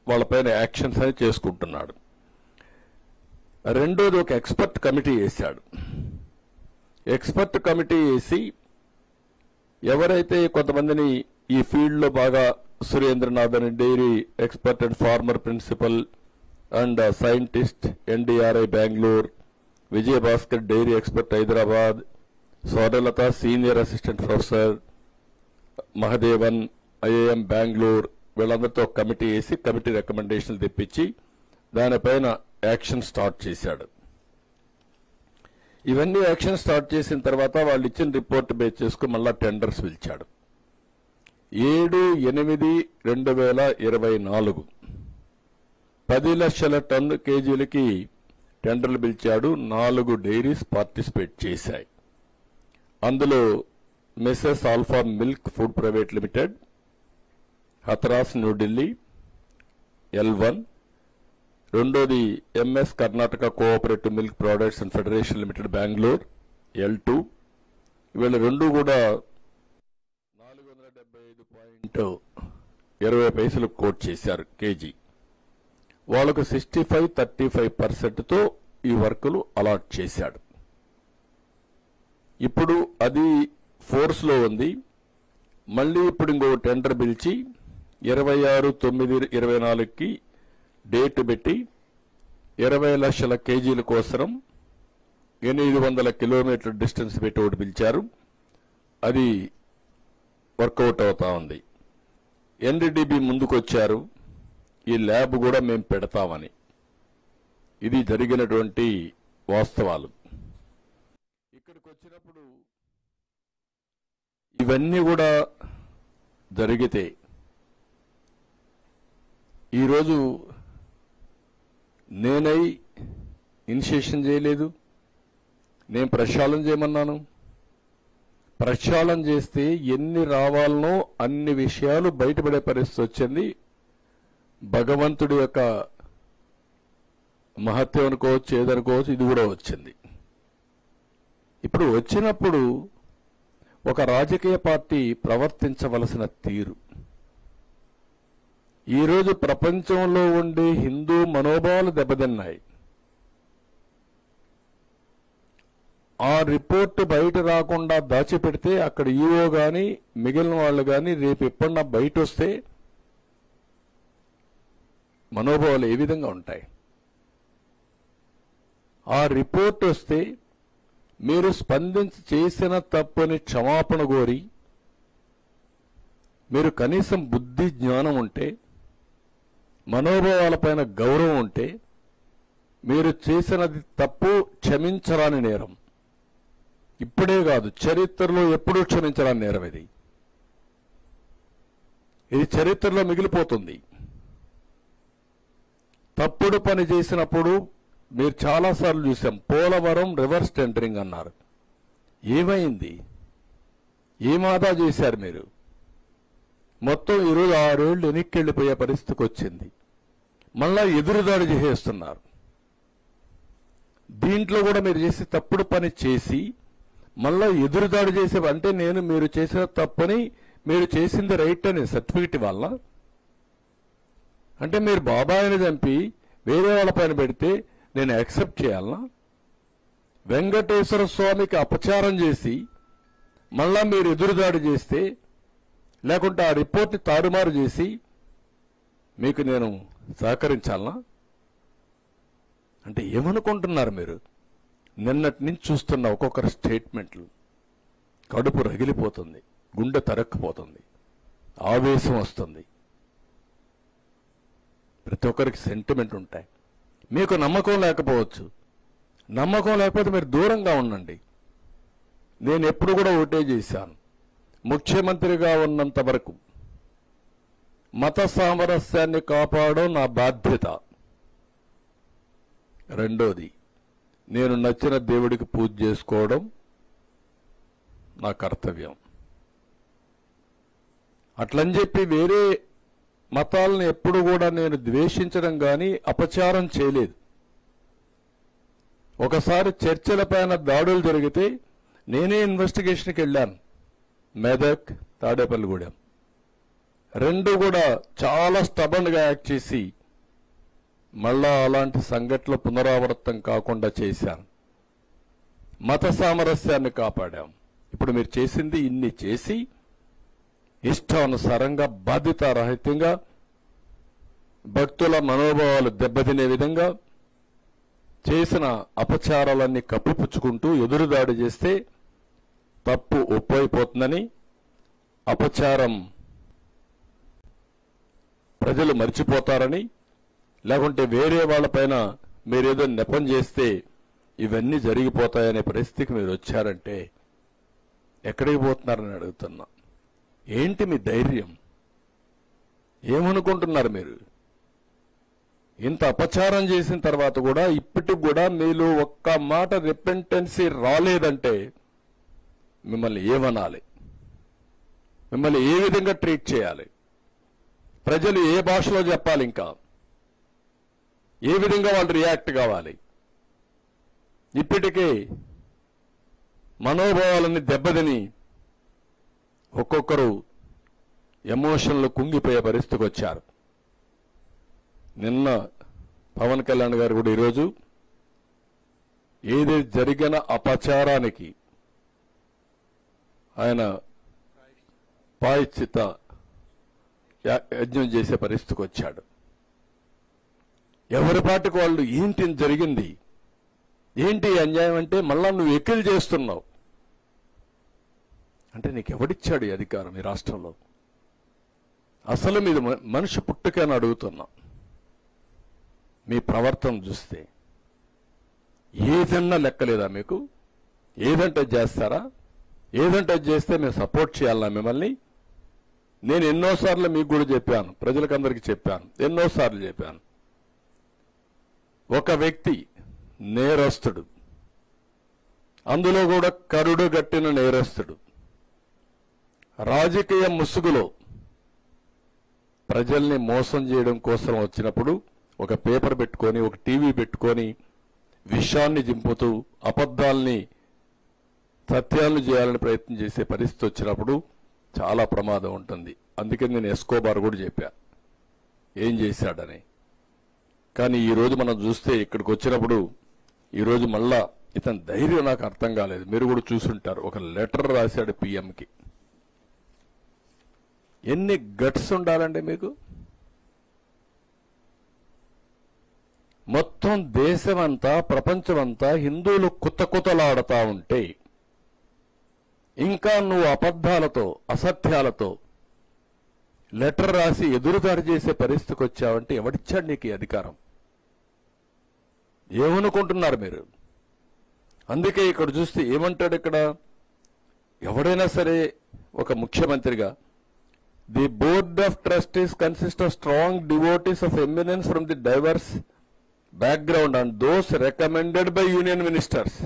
Speaker 3: వాళ్ళపైన యాక్షన్స్ అని చేసుకుంటున్నాడు. రెండోది ఒక ఎక్స్పర్ట్ కమిటీ వేశాడు. ఎక్స్పర్ట్ కమిటీ వేసి ఎవరైతే కొంతమందిని ఈ ఫీల్డ్లో బాగా సురేంద్రనాథ్ అని dairy expert and former principal and scientist NDRI Bengaluru, Vijayabhaskar dairy expert Hyderabad, Swarnalatha senior assistant professor, Mahadevan IIM Bengaluru, వీళ్ళందరితో ఒక కమిటీ వేసి కమిటీ రికమెండేషన్లు తెప్పించి దానిపైన యాక్షన్ స్టార్ట్ చేశాడు. ఇవన్నీ యాక్షన్ స్టార్ట్ చేసిన తర్వాత వాళ్ళు ఇచ్చిన రిపోర్ట్ బేస్ చేసుకుని మళ్ళా టెండర్స్ పిలిచాడు. 7/8/2024 10 లక్షల టన్ను కేజీలకి టెండర్లు పిలిచాడు. 4 డైరీస్ పార్టిసిపేట్ చేశాయి. అందులో Messrs Alpha milk food private limited, Hathras New Delhi L1, రెండోది MS Karnataka cooperative milk products and federation limited Bengaluru L2. వీళ్ళ రెండు కూడా 475.20 కోట్ చేశారు కేజీ. వాళ్ళకు 65-35%తో ఈ వర్కులు అలాట్ చేశాడు. ఇప్పుడు అది ఫోర్స్లో ఉంది. మళ్ళీ ఇప్పుడు ఇంకో టెండర్ పిలిచి 26/9/24కి డేట్ పెట్టి 20 లక్షల కేజీల కోసం 800 కిలోమీటర్ల డిస్టెన్స్ పెట్టి ఒకటి పిలిచారు. అది వర్కౌట్ అవుతా ఉంది. ఎన్డీడీబీ ముందుకొచ్చారు, ఈ ల్యాబ్ కూడా మేము పెడతామని. ఇది జరిగినటువంటి వాస్తవాలు. ఇక్కడికి వచ్చినప్పుడు ఇవన్నీ కూడా జరిగితే ఈరోజు నేనై ఇనిషియేషన్ చేయలేదు, నేను ప్రక్షాళన చేయమన్నాను. ప్రక్షాళన చేస్తే ఎన్ని రావాలనో అన్ని విషయాలు బయటపడే పరిస్థితి వచ్చింది. భగవంతుడి యొక్క మహత్యం అనుకోవచ్చు, ఏదనుకోవచ్చు, ఇది కూడా వచ్చింది. ఇప్పుడు వచ్చినప్పుడు ఒక రాజకీయ పార్టీ ప్రవర్తించవలసిన తీరు, ఈరోజు ప్రపంచంలో ఉండే హిందూ మనోభావాలు దెబ్బతిన్నాయి. ఆ రిపోర్టు బయట రాకుండా దాచిపెడితే అక్కడ ఈఓ గాని మిగిలిన వాళ్ళు గాని రేపు ఎప్పుడన్నా బయట వస్తే మనోభావాలు ఏ విధంగా ఉంటాయి? ఆ రిపోర్ట్ వస్తే మీరు స్పందించి చేసిన తప్పుని క్షమాపణ కోరి, మీరు కనీసం బుద్ధి జ్ఞానం ఉంటే, మనోభావాలపైన గౌరవం ఉంటే, మీరు చేసినది తప్పు క్షమించరాని నేరం. ఇప్పుడే కాదు, చరిత్రలో ఎప్పుడూ క్షమించరాని నేరం ఇది. ఇది చరిత్రలో మిగిలిపోతుంది. తప్పుడు పని చేసినప్పుడు మీరు చాలాసార్లు చూసాం. పోలవరం రివర్స్ టెండరింగ్ అన్నారు. ఏమైంది? ఏం ఆదా చేశారు మీరు? మొత్తం ఈరోజు 6 ఏళ్లు వెనక్కెళ్లిపోయే పరిస్థితికి వచ్చింది. మళ్ళా ఎదురుదాడి చేసేస్తున్నారు. దీంట్లో కూడా మీరు చేసి తప్పుడు పని చేసి మళ్ళా ఎదురుదాడి చేసే, అంటే మీరు చేసిన తప్పని మీరు చేసింది రైట్ అని సర్టిఫికెట్ వల్ల, అంటే మీరు బాబాయిని చంపి వేరే వాళ్ళ పైన పెడితే నేను యాక్సెప్ట్ చేయాలనా? వెంకటేశ్వర స్వామికి అపచారం చేసి మళ్ళా మీరు ఎదురుదాడి చేస్తే, లేకుంటే ఆ రిపోర్ట్ని తారుమారు చేసి మీకు నేను సహకరించాలనా? అంటే ఏమనుకుంటున్నారు మీరు? నిన్నటి నుంచి చూస్తున్న ఒక్కొక్కరి స్టేట్మెంట్లు కడుపు రగిలిపోతుంది, గుండె తరక్కుపోతుంది, ఆవేశం వస్తుంది. ప్రతి ఒక్కరికి సెంటిమెంట్ ఉంటాయి. మీకు నమ్మకం లేకపోవచ్చు. నమ్మకం లేకపోతే మీరు దూరంగా ఉండండి. నేను ఎప్పుడు కూడా ఒకటే చేశాను, ముఖ్యమంత్రిగా ఉన్నంత వరకు మత సామరస్యాన్ని కాపాడడం నా బాధ్యత. రెండోది, నేను నచ్చిన దేవుడికి పూజ చేసుకోవడం నా కర్తవ్యం. అట్లని చెప్పి వేరే మతాలను ఎప్పుడు కూడా నేను ద్వేషించడం కానీ అపచారం చేయలేదు. ఒకసారి చర్చిలపైన దాడులు జరిగితే నేనే ఇన్వెస్టిగేషన్కి వెళ్ళాను. మెదక్, తాడేపల్లిగూడెం రెండు కూడా చాలా స్టబన్గా యాక్ట్ చేసి మళ్ళా అలాంటి సంఘటనలు పునరావృతం కాకుండా చేశాను. మత సామరస్యాన్ని కాపాడాం. ఇప్పుడు మీరు చేసింది ఇన్ని చేసి ఇష్టానుసారంగా బాధ్యతారహితంగా భక్తుల మనోభావాలు దెబ్బతినే విధంగా చేసిన అపచారాలన్నీ కప్పిపుచ్చుకుంటూ ఎదురుదాడి చేస్తే తప్పు ఒప్పైపోతుందని, అపచారం ప్రజలు మర్చిపోతారని, లేకుంటే వేరే వాళ్ళపైన మీరేదో నెపం చేస్తే ఇవన్నీ జరిగిపోతాయనే పరిస్థితికి మీరు వచ్చారంటే ఎక్కడికి పోతున్నారని అడుగుతున్నా. ఏంటి మీ ధైర్యం? ఏమనుకుంటున్నారు మీరు? ఇంత అపచారం చేసిన తర్వాత కూడా ఇప్పటికి కూడా మీలో ఒక్క మాట రిపెంటెన్సీ రాలేదంటే మిమ్మల్ని ఏమనాలి? మిమ్మల్ని ఏ విధంగా ట్రీట్ చేయాలి? ప్రజలు ఏ భాషలో చెప్పాలి? ఇంకా ఏ విధంగా వాళ్ళు రియాక్ట్ కావాలి? ఇప్పటికే మనోభావాలన్నీ దెబ్బతిని ఒక్కొక్కరు ఎమోషన్లు కుంగిపోయే పరిస్థితికి వచ్చారు. నిన్న పవన్ కళ్యాణ్ గారు కూడా ఈరోజు ఏది జరిగిన అపచారానికి ఆయన ప్రాయశ్చిత్త యజ్ఞం చేసే పరిస్థితికి వచ్చాడు. ఎవరి పాటికి వాళ్ళు ఏంటి జరిగింది, ఏంటి అన్యాయం అంటే మళ్ళా నువ్వు ఎక్కిలు చేస్తున్నావు అంటే నీకు ఎవడిచ్చాడు ఈ అధికారం ఈ రాష్ట్రంలో? అసలు మీది మనిషి పుట్టుకని అడుగుతున్నా. మీ ప్రవర్తన చూస్తే ఏదన్నా లెక్కలేదా మీకు? ఏదంటే చేస్తారా? ఏదంటే చేస్తే మేము సపోర్ట్ చేయాలా మిమ్మల్ని? నేను ఎన్నోసార్లు మీకు కూడా చెప్పాను, ప్రజలకందరికీ చెప్పాను, ఎన్నోసార్లు చెప్పాను. ఒక వ్యక్తి నేరస్తుడు, అందులో కూడా కరుడు గట్టిన నేరస్తుడు, రాజకీయ ముసుగులో ప్రజల్ని మోసం చేయడం కోసం వచ్చినప్పుడు ఒక పేపర్ పెట్టుకొని, ఒక టీవీ పెట్టుకొని విషాన్ని దింపుతూ అబద్ధాల్ని సత్యాలను చేయాలని ప్రయత్నం చేసే పరిస్థితి వచ్చినప్పుడు చాలా ప్రమాదం ఉంటుంది. అందుకే నేను ఎస్కోబార్ కూడా చెప్పా ఏం చేశాడని. కానీ ఈరోజు మనం చూస్తే ఇక్కడికి వచ్చినప్పుడు ఈరోజు మళ్ళా ఇతని ధైర్యం నాకు అర్థం కాలేదు. మీరు కూడా చూసుంటారు, ఒక లెటర్ రాశాడు పిఎంకి. ఎన్ని గట్స్ ఉండాలండి మీకు? మొత్తం దేశమంతా ప్రపంచమంతా హిందువులు కుతకుతలాడుతా ఉంటే ఇంకా నువ్వు అబద్ధాలతో అసత్యాలతో లెటర్ రాసి ఎదురుదాడి చేసే పరిస్థితికి వచ్చావంటే ఎవడిచ్చాడు నీకు ఈ అధికారం? ఏమనుకుంటున్నారు మీరు? అందుకే ఇక్కడ చూస్తే ఏమంటాడు ఇక్కడ, ఎవడైనా సరే ఒక ముఖ్యమంత్రిగా, the board of trustees consist of strong devotees of eminence from the divorce background and those recommended by union ministers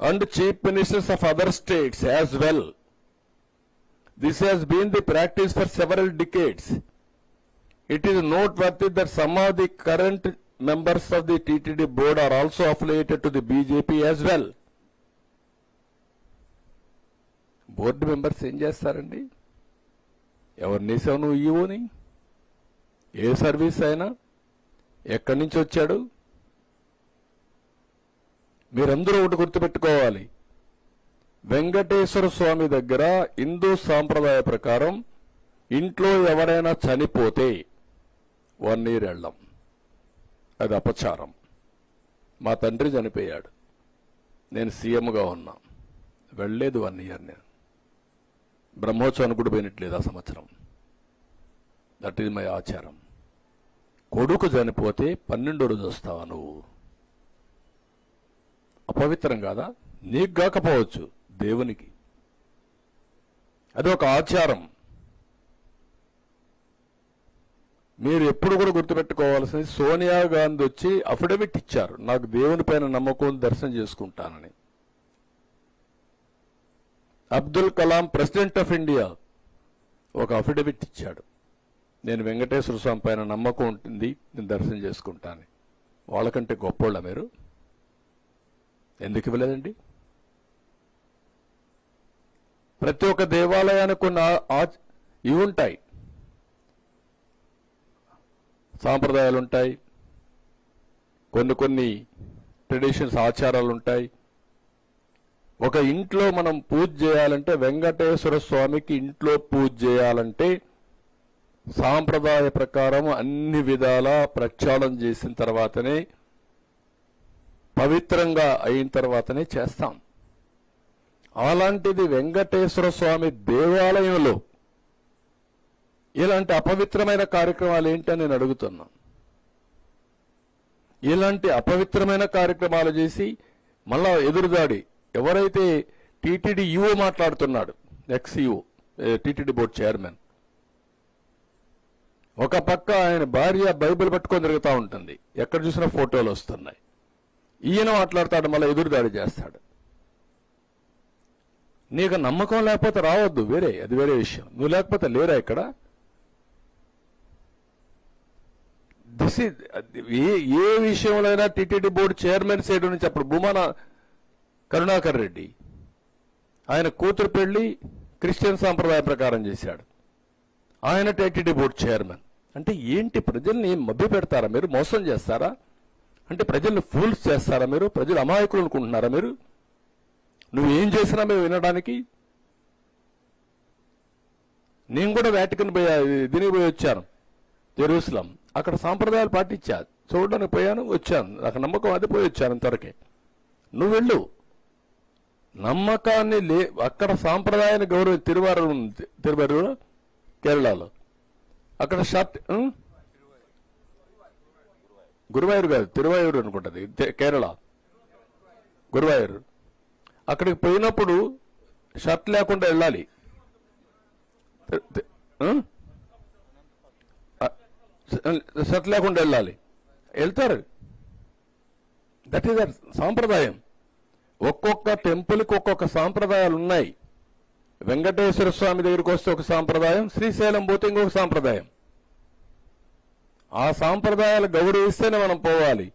Speaker 3: and chief ministers of other states as well. This has been the practice for several decades. It is noteworthy that some of the current members of the TTD board are also affiliated to the BJP as well. Board members ఏం చేస్తారండి? ఎవరిని సేవ నువ్వు ఇవ్వని? ఏ service అయినా ఎక్కడి నుంచి వచ్చాడు? మీరందరూ ఒకటి గుర్తుపెట్టుకోవాలి, వెంకటేశ్వర స్వామి దగ్గర హిందూ సాంప్రదాయ ప్రకారం ఇంట్లో ఎవరైనా చనిపోతే 1 year వెళ్ళం, అది అపచారం. మా తండ్రి చనిపోయాడు, నేను సీఎంగా ఉన్నా, వెళ్ళలేదు 1 year. నేను బ్రహ్మోత్సవానికి కూడా పోయినట్లేదు ఆ సంవత్సరం. దట్ ఈజ్ మై ఆచారం. కొడుకు చనిపోతే 12వ రోజు వస్తావా నువ్వు? అపవిత్రం కాదా? నీకు కాకపోవచ్చు, దేవునికి. అది ఒక ఆచారం. మీరు ఎప్పుడు కూడా గుర్తుపెట్టుకోవాల్సింది, సోనియా గాంధీ వచ్చి అఫిడవిట్ ఇచ్చారు, నాకు దేవుని పైన నమ్మకం, దర్శనం చేసుకుంటానని. Abdul Kalam president of India ఒక అఫిడవిట్ ఇచ్చాడు, నేను వెంకటేశ్వర స్వామి పైన నమ్మకం ఉంటుంది, నేను దర్శనం చేసుకుంటాను. వాళ్ళకంటే గొప్పోళ్ళ మీరు? ఎందుకు ఇవ్వలేదండి? ప్రతి ఒక్క దేవాలయానికి కొన్ని ఇవి ఉంటాయి, సాంప్రదాయాలు ఉంటాయి, కొన్ని ట్రెడిషన్స్, ఆచారాలు ఉంటాయి. ఒక ఇంట్లో మనం పూజ చేయాలంటే, వెంకటేశ్వర స్వామికి ఇంట్లో పూజ చేయాలంటే సాంప్రదాయ ప్రకారం అన్ని విధాలా ప్రక్షాళన చేసిన తర్వాతనే, పవిత్రంగా అయిన తర్వాతనే చేస్తాం. అలాంటిది వెంకటేశ్వర స్వామి దేవాలయంలో ఇలాంటి అపవిత్రమైన కార్యక్రమాలు ఏంటని నేను అడుగుతున్నా. ఇలాంటి అపవిత్రమైన కార్యక్రమాలు చేసి మళ్ళా ఎదురుదాడి, ఎవరైతే టీటీడీ ఈఓ మాట్లాడుతున్నాడు, ఎక్స్-ఈఓ, టీటీడీ బోర్డు చైర్మన్, ఒక పక్క ఆయన భార్య బైబిల్ పట్టుకొని తిరుగుతూ ఉంటుంది, ఎక్కడ చూసినా ఫోటోలు వస్తున్నాయి. ఈయన మాట్లాడతాడు, మళ్ళీ ఎదురుదాడి చేస్తాడు. నీకు నమ్మకం లేకపోతే రావద్దు, అది వేరే విషయం. నువ్వు లేకపోతే లేరా ఇక్కడ? ఏ విషయంలో అయినా టీటీడీ బోర్డు చైర్మన్ సైడ్ నుంచి అప్పుడు భూమాన కరుణాకర్ రెడ్డి ఆయన కూతురు పెళ్లి క్రిస్టియన్ సాంప్రదాయ ప్రకారం చేశాడు, ఆయన టీటీడీ బోర్డు చైర్మన్. అంటే ఏంటి, ప్రజల్ని మభ్య పెడతారా మీరు? మోసం చేస్తారా? అంటే ప్రజల్ని ఫూల్స్ చేస్తారా మీరు? ప్రజలు అమాయకులు అనుకుంటున్నారా మీరు? నువ్వేం చేసినా మేము వినడానికి? నేను కూడా వాటికన్ దీనికి పోయి వచ్చాను, జెరూసలం. అక్కడ సాంప్రదాయాలు పాటించా, చూడడానికి పోయాను, వచ్చాను. నాకు నమ్మకం అది, పోయి వచ్చాను ఇంతవరకే. నువ్వు వెళ్ళు. నమ్మకాన్ని అక్కడ సాంప్రదాయాన్ని గౌరవ తిరువారూరు కేరళలో అక్కడ షర్ట్ గురువాయూరు కాదు, తిరువాయూరు అనుకుంటుంది కేరళ, గురువాయూరు. అక్కడికి పోయినప్పుడు షర్ట్ లేకుండా వెళ్ళాలి. షర్ట్ లేకుండా వెళ్ళాలి, వెళ్తారు. దట్ ఈస్ దట్ సాంప్రదాయం. ఒక్కొక్క టెంపుల్కి ఒక్కొక్క సాంప్రదాయాలు ఉన్నాయి. వెంకటేశ్వర స్వామి దగ్గరికి వస్తే ఒక సాంప్రదాయం, శ్రీశైలం పోతే ఇంకొక సాంప్రదాయం. ఆ సాంప్రదాయాలు గౌరవిస్తేనే మనం పోవాలి.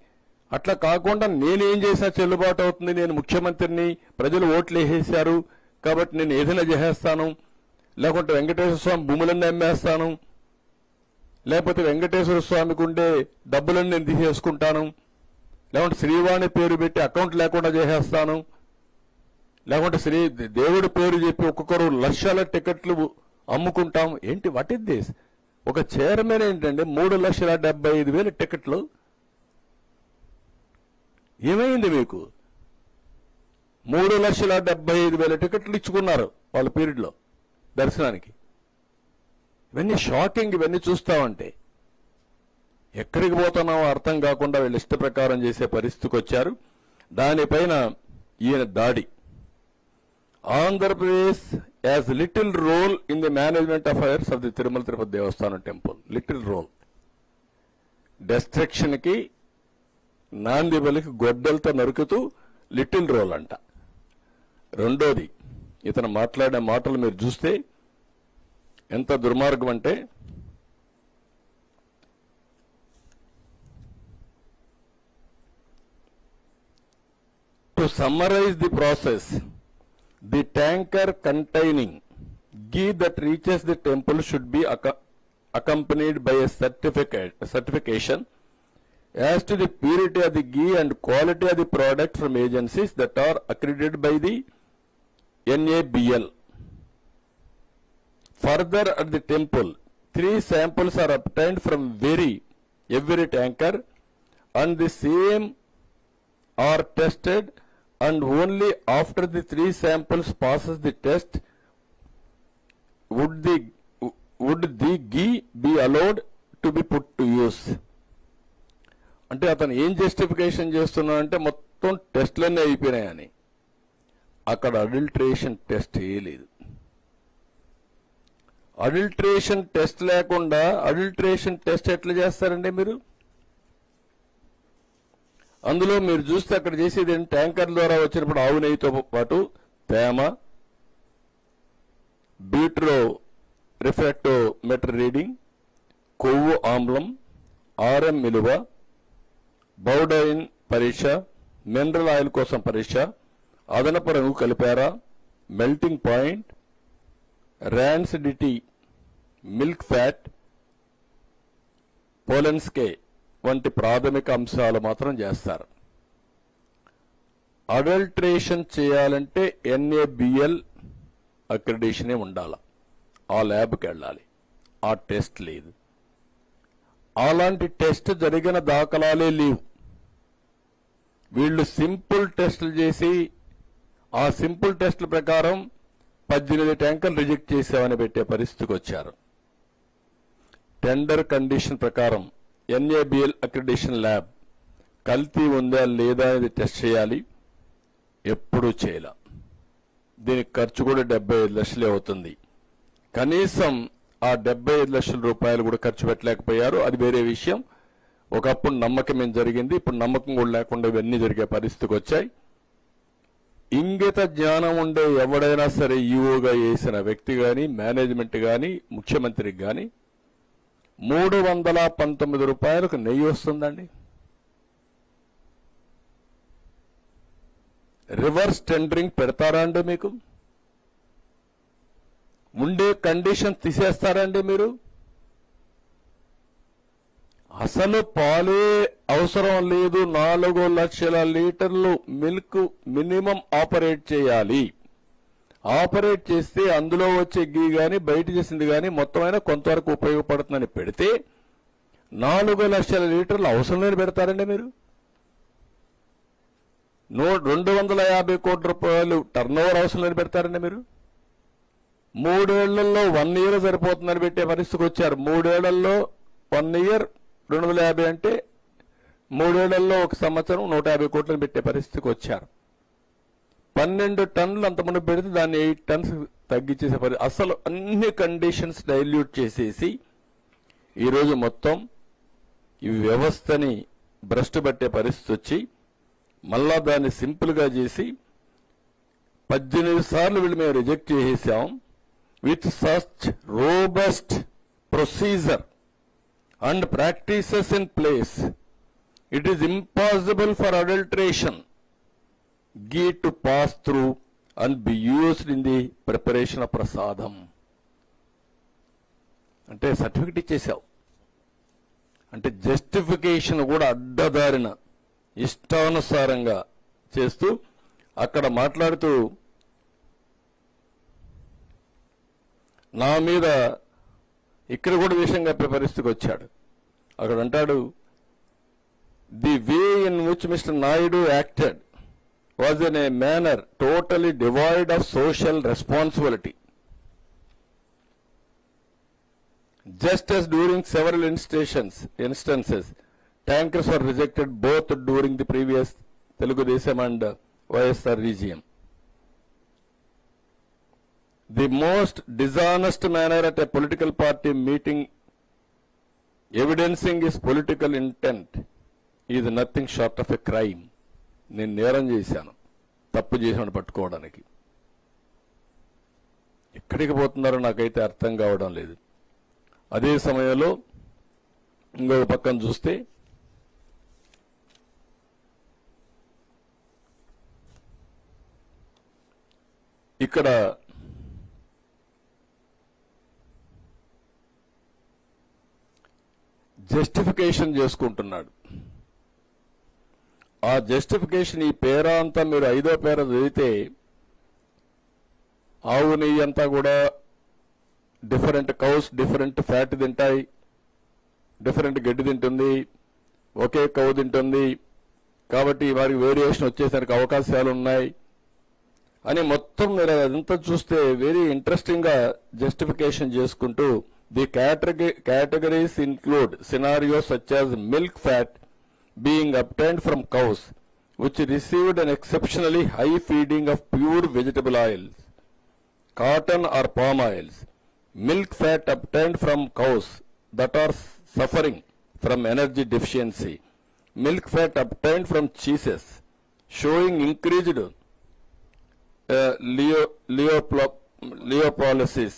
Speaker 3: అట్లా కాకుండా నేనేం చేసినా చెల్లుబాటు అవుతుంది, నేను ముఖ్యమంత్రిని, ప్రజలు ఓట్లు వేసేశారు కాబట్టి నేను ఏదైనా చేసేస్తాను, లేకుంటే వెంకటేశ్వర స్వామి భూములన్నీ అమ్మేస్తాను, లేకపోతే వెంకటేశ్వర స్వామికి ఉండే డబ్బులన్నీ నేను తీసేసుకుంటాను, లేకుంటే శ్రీవాణి పేరు పెట్టి అకౌంట్ లేకుండా చేసేస్తాను, లేకుంటే దేవుడి పేరు చెప్పి ఒక్కొక్కరు లక్షల టికెట్లు అమ్ముకుంటాం. ఏంటి, వాట్ ఇస్ దిస్? ఒక చైర్మన్ ఏంటంటే 3,75,000 టికెట్లు. ఏమైంది మీకు? 3,75,000 టికెట్లు ఇచ్చుకున్నారు వాళ్ళ పీరియడ్లో దర్శనానికి. ఇవన్నీ షాకింగ్. ఇవన్నీ చూస్తామంటే ఎక్కడికి పోతున్నామో అర్థం కాకుండా వీళ్ళు ఇష్ట ప్రకారం చేసే పరిస్థితికి వచ్చారు. దానిపైన ఈయన దాడి. Andhra Pradesh has little role in the management affairs of the Tirumala Tirupati Devasthanam temple. Little role. Destruction కి, నాంది బలికి గొడ్డలతో నరుకుతూ లిటిల్ రోల్ అంట. రెండోది, ఇతను మాట్లాడే మాటలు మీరు చూస్తే ఎంత దుర్మార్గం అంటే, to summarise the process, the tanker containing ghee that reaches the temple should be accompanied by a certification as to the purity of the ghee and quality of the product from agencies that are accredited by the NABL. Further, at the temple, 3 samples are obtained from every tanker, and the same are tested, and only after the 3 samples passes the test would the ghee be allowed to be put to use. అంటే అతను ఏం justification చేస్తున్నాడంటే మొత్తం టెస్ట్లన్నీ అయిపోయినాయని. అక్కడ adulteration test లేదు. Adulteration test లేకుండా adulteration test ఎట్లా చేస్తారండి మీరు? అందులో మీరు చూస్తే అక్కడ చేసేది ట్యాంకర్ ద్వారా వచ్చినప్పుడు ఆవు నెయ్యితో పాటు తేమ, బీట్రో రిఫ్రాక్టోమీటర్ రీడింగ్, కొవ్వు ఆమ్లం, ఆర్ఎం విలువ, బౌడైన్ పరీక్ష, మినరల్ ఆయిల్ కోసం పరీక్ష, అదనపు రంగు కలిపారా, melting point, rancidity, milk fat, Polenske వంటి ప్రాథమిక అంశాలు మాత్రం చేస్తారు. అడల్ట్రేషన్ చేయాలంటే NABL అక్రిడిషనే ఉండాలి. ఆ ల్యాబ్కి వెళ్ళాలి. ఆ టెస్ట్ లేదు. అలాంటి టెస్ట్ జరిగిన దాఖలాలే లేవు. వీళ్ళు సింపుల్ టెస్టులు చేసి ఆ సింపుల్ టెస్టుల ప్రకారం 18 ట్యాంకర్లు రిజెక్ట్ చేసామని పెట్టే పరిస్థితికి వచ్చారు. టెండర్ కండిషన్ ప్రకారం NABL అక్రిడిషన్ ల్యాబ్ కల్తీ ఉందా లేదా అనేది టెస్ట్ చేయాలి. ఎప్పుడూ చేయాల. దీనికి ఖర్చు కూడా 75 లక్షలే అవుతుంది. కనీసం ఆ 75 లక్షల రూపాయలు కూడా ఖర్చు పెట్టలేకపోయారు. అది వేరే విషయం. ఒకప్పుడు నమ్మకం ఏం జరిగింది, ఇప్పుడు నమ్మకం కూడా లేకుండా ఇవన్నీ జరిగే పరిస్థితికి వచ్చాయి. ఇంగిత జ్ఞానం ఉండే ఎవడైనా సరే ఈఓగా వేసిన వ్యక్తి కానీ, మేనేజ్మెంట్ కానీ, ముఖ్యమంత్రికి కానీ 319 రూపాయలకు నెయ్యి వస్తుందండి. రివర్స్ టెండరింగ్ పెడతారా అండి? మీకు ఉండే కండిషన్ తీసేస్తారండి మీరు? అసలు పాలే అవసరం లేదు. 4 లక్షల లీటర్లు మిల్క్ మినిమం ఆపరేట్ చేయాలి. ఆపరేట్ చేస్తే అందులో వచ్చే గీ కానీ బయట చేసింది కానీ మొత్తమైనా కొంతవరకు ఉపయోగపడుతుందని పెడితే 4 లక్షల లీటర్లు అవసరం లేని పెడతారండి మీరు. 250 కోట్ల రూపాయలు టర్న్ ఓవర్ అవసరం లేని పెడతారండి మీరు. 3 ఏళ్లలో 1 ఇయర్ సరిపోతుందని పెట్టే పరిస్థితికి వచ్చారు. 3 ఏళ్లలో 1 ఇయర్ 250 అంటే 3 ఏళ్లలో 1 సంవత్సరం 150 కోట్లను పెట్టే పరిస్థితికి వచ్చారు. 12 టన్నులు అంతమంది పెడితే దాన్ని 8 టన్స్ తగ్గించేసే పరిస్థితి. అసలు అన్ని కండిషన్స్ డైల్యూట్ చేసేసి ఈరోజు మొత్తం ఈ వ్యవస్థని భ్రష్టు పట్టే పరిస్థితి వచ్చి మళ్ళా దాన్ని సింపుల్గా చేసి 18 సార్లు వీళ్ళు మేము రిజెక్ట్ చేసేసాం. With such robust procedure and practices in place it is impossible for adulteration ghee to pass through and be used in the preparation of ప్రసాదం. అంటే సర్టిఫికెట్ ఇచ్చేసావు అంటే జస్టిఫికేషన్ కూడా అడ్డదారిన ఇష్టానుసారంగా చేస్తూ అక్కడ మాట్లాడుతూ నా మీద ఇక్కడ కూడా విషయం కప్పే పరిస్థితికి వచ్చాడు. అక్కడ అంటాడు, the way in which mister Naidu acted was in a manner totally divide of social responsibility. Just as during several instances, tankers were rejected both during the previous Telugu Desam and YSR regime. The most dishonest manner at a political party meeting evidencing his political intent is nothing short of a crime. నేను నేరం చేశాను, తప్పు చేశాను పట్టుకోవడానికి. ఎక్కడికి పోతున్నారో నాకైతే అర్థం కావడం లేదు. అదే సమయంలో ఇంకొక పక్కన చూస్తే ఇక్కడ జస్టిఫికేషన్ చేసుకుంటున్నాడు. ఆ జస్టిఫికేషన్ ఈ పేరా అంతా మీరు 5వ పేర చదివితే ఆవు నెయ్యి అంతా కూడా డిఫరెంట్ కౌస్ డిఫరెంట్ ఫ్యాట్ తింటాయి, డిఫరెంట్ గడ్డి తింటుంది, ఒకే కౌ తింటుంది, కాబట్టి వారికి వేరియేషన్ వచ్చేసరికి అవకాశాలు ఉన్నాయి అని మొత్తం మీరు అదంతా చూస్తే వెరీ ఇంట్రెస్టింగ్ గా జస్టిఫికేషన్ చేసుకుంటూ the categories include scenarios such as milk fat being obtained from cows which received an exceptionally high feeding of pure vegetable oils, cotton or palm oils, milk fat obtained from cows that are suffering from energy deficiency, milk fat obtained from cheeses showing increased lipolysis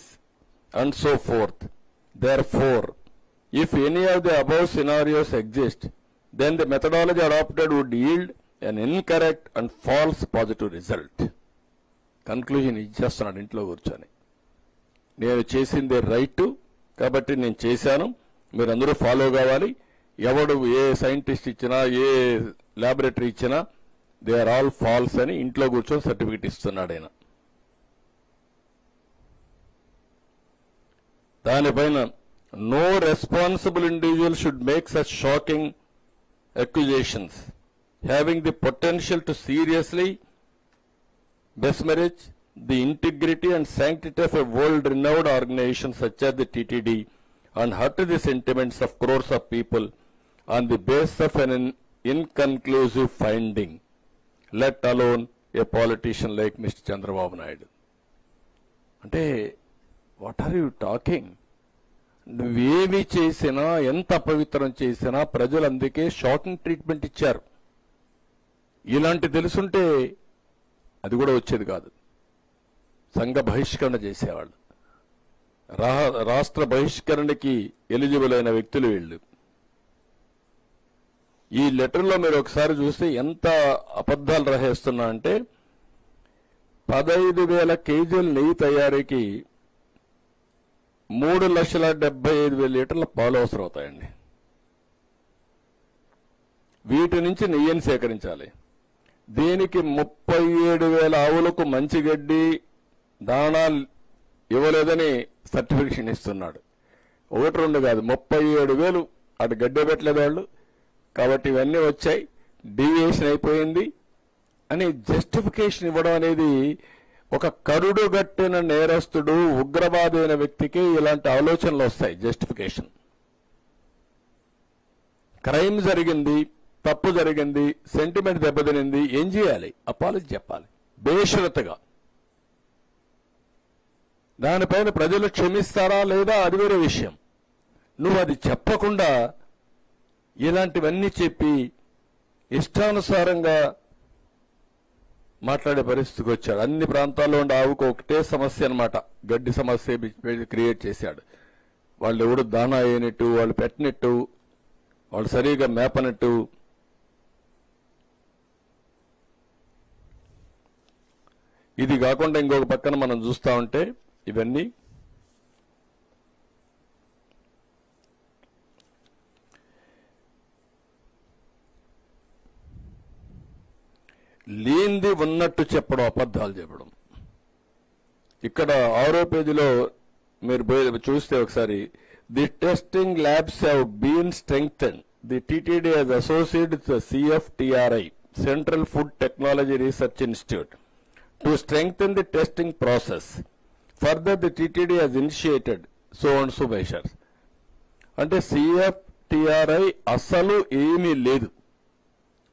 Speaker 3: and so forth. Therefore, if any of the above scenarios exist, then the methodology adopted would yield an incorrect and false positive result. Conclusion ఇచ్చేస్తున్నాడు ఇంట్లో కూర్చొని. నేను చేసిందే right కాబట్టి నేను చేశాను, మీరందరూ follow కావాలి. ఎవడు ఏ సైంటిస్ట్ ఇచ్చినా ఏ ల్యాబొరేటరీ ఇచ్చినా దే ఆర్ ఆల్ ఫాల్స్ అని ఇంట్లో కూర్చొని సర్టిఫికెట్ ఇస్తున్నాడు ఆయన. దానిపైన no responsible individual should make such shocking accusations having the potential to seriously besmirch the integrity and sanctity of a world-renowned organization such as the TTD and hurt the sentiments of crores of people on the basis of an inconclusive finding, let alone a politician like Mr. Chandrababu Naidu. అంటే what are you talking? నువ్వేమి చేసినా ఎంత అపవిత్రం చేసినా ప్రజలు అందుకే shocking treatment ఇచ్చారు. ఇలాంటి తెలుసుంటే అది కూడా వచ్చేది కాదు. సంఘ బహిష్కరణ చేసేవాళ్ళు, రాష్ట్ర బహిష్కరణకి ఎలిజిబుల్ అయిన వ్యక్తులు వీళ్ళు. ఈ లెటర్లో మీరు ఒకసారి చూస్తే ఎంత అబద్ధాలు రాసేస్తున్నా అంటే 15,000 కేజీల నెయ్యి తయారీకి 3,75,000 లీటర్ల పాలు అవసరం అవుతాయండి. వీటి నుంచి నెయ్యిని సేకరించాలి. దీనికి 37,000 ఆవులకు మంచి గడ్డి దాణా ఇవ్వలేదని సర్టిఫికేషన్ ఇస్తున్నాడు. 1-2 కాదు, 37,000 అటు గడ్డే పెట్టలేదు వాళ్ళు, కాబట్టి ఇవన్నీ వచ్చాయి, డీవియేషన్ అయిపోయింది అని జస్టిఫికేషన్ ఇవ్వడం అనేది ఒక కరుడు గట్టిన నేరస్తుడు, ఉగ్రవాది అయిన వ్యక్తికి ఇలాంటి ఆలోచనలు వస్తాయి. జస్టిఫికేషన్, క్రైమ్ జరిగింది, తప్పు జరిగింది, సెంటిమెంట్ దెబ్బతినింది, ఏం చేయాలి? అపాలజీ చెప్పాలి బేషరతుగా. దానిపైన ప్రజలు క్షమిస్తారా లేదా అది వేరే విషయం. నువ్వు అది చెప్పకుండా ఇలాంటివన్నీ చెప్పి ఇష్టానుసారంగా మాట్లాడే పరిస్థితికి వచ్చాడు. అన్ని ప్రాంతాల్లో ఉండే ఆవుకు ఒకటే సమస్య అనమాట, గడ్డి సమస్య క్రియేట్ చేశాడు. వాళ్ళు ఎవడు దానా వేయనట్టు, వాళ్ళు పెట్టినట్టు, వాళ్ళు సరిగా మేపనట్టు. ఇది కాకుండా ఇంకొక పక్కన మనం చూస్తా ఉంటే ఇవన్నీ లేనిది ఉన్నట్టు చెప్పడం, అబద్ధాలు చెప్పడం. ఇక్కడ 6వ పేజీలో మీరు చూస్తే ఒకసారి, the testing labs have been strengthen. The TTD has associated with CFTRI, Central Food Technology Research Institute, to strengthen the testing process. Further, the TTD has initiated so and so measures. అంటే CFTRI అసలు ఏమీ లేదు.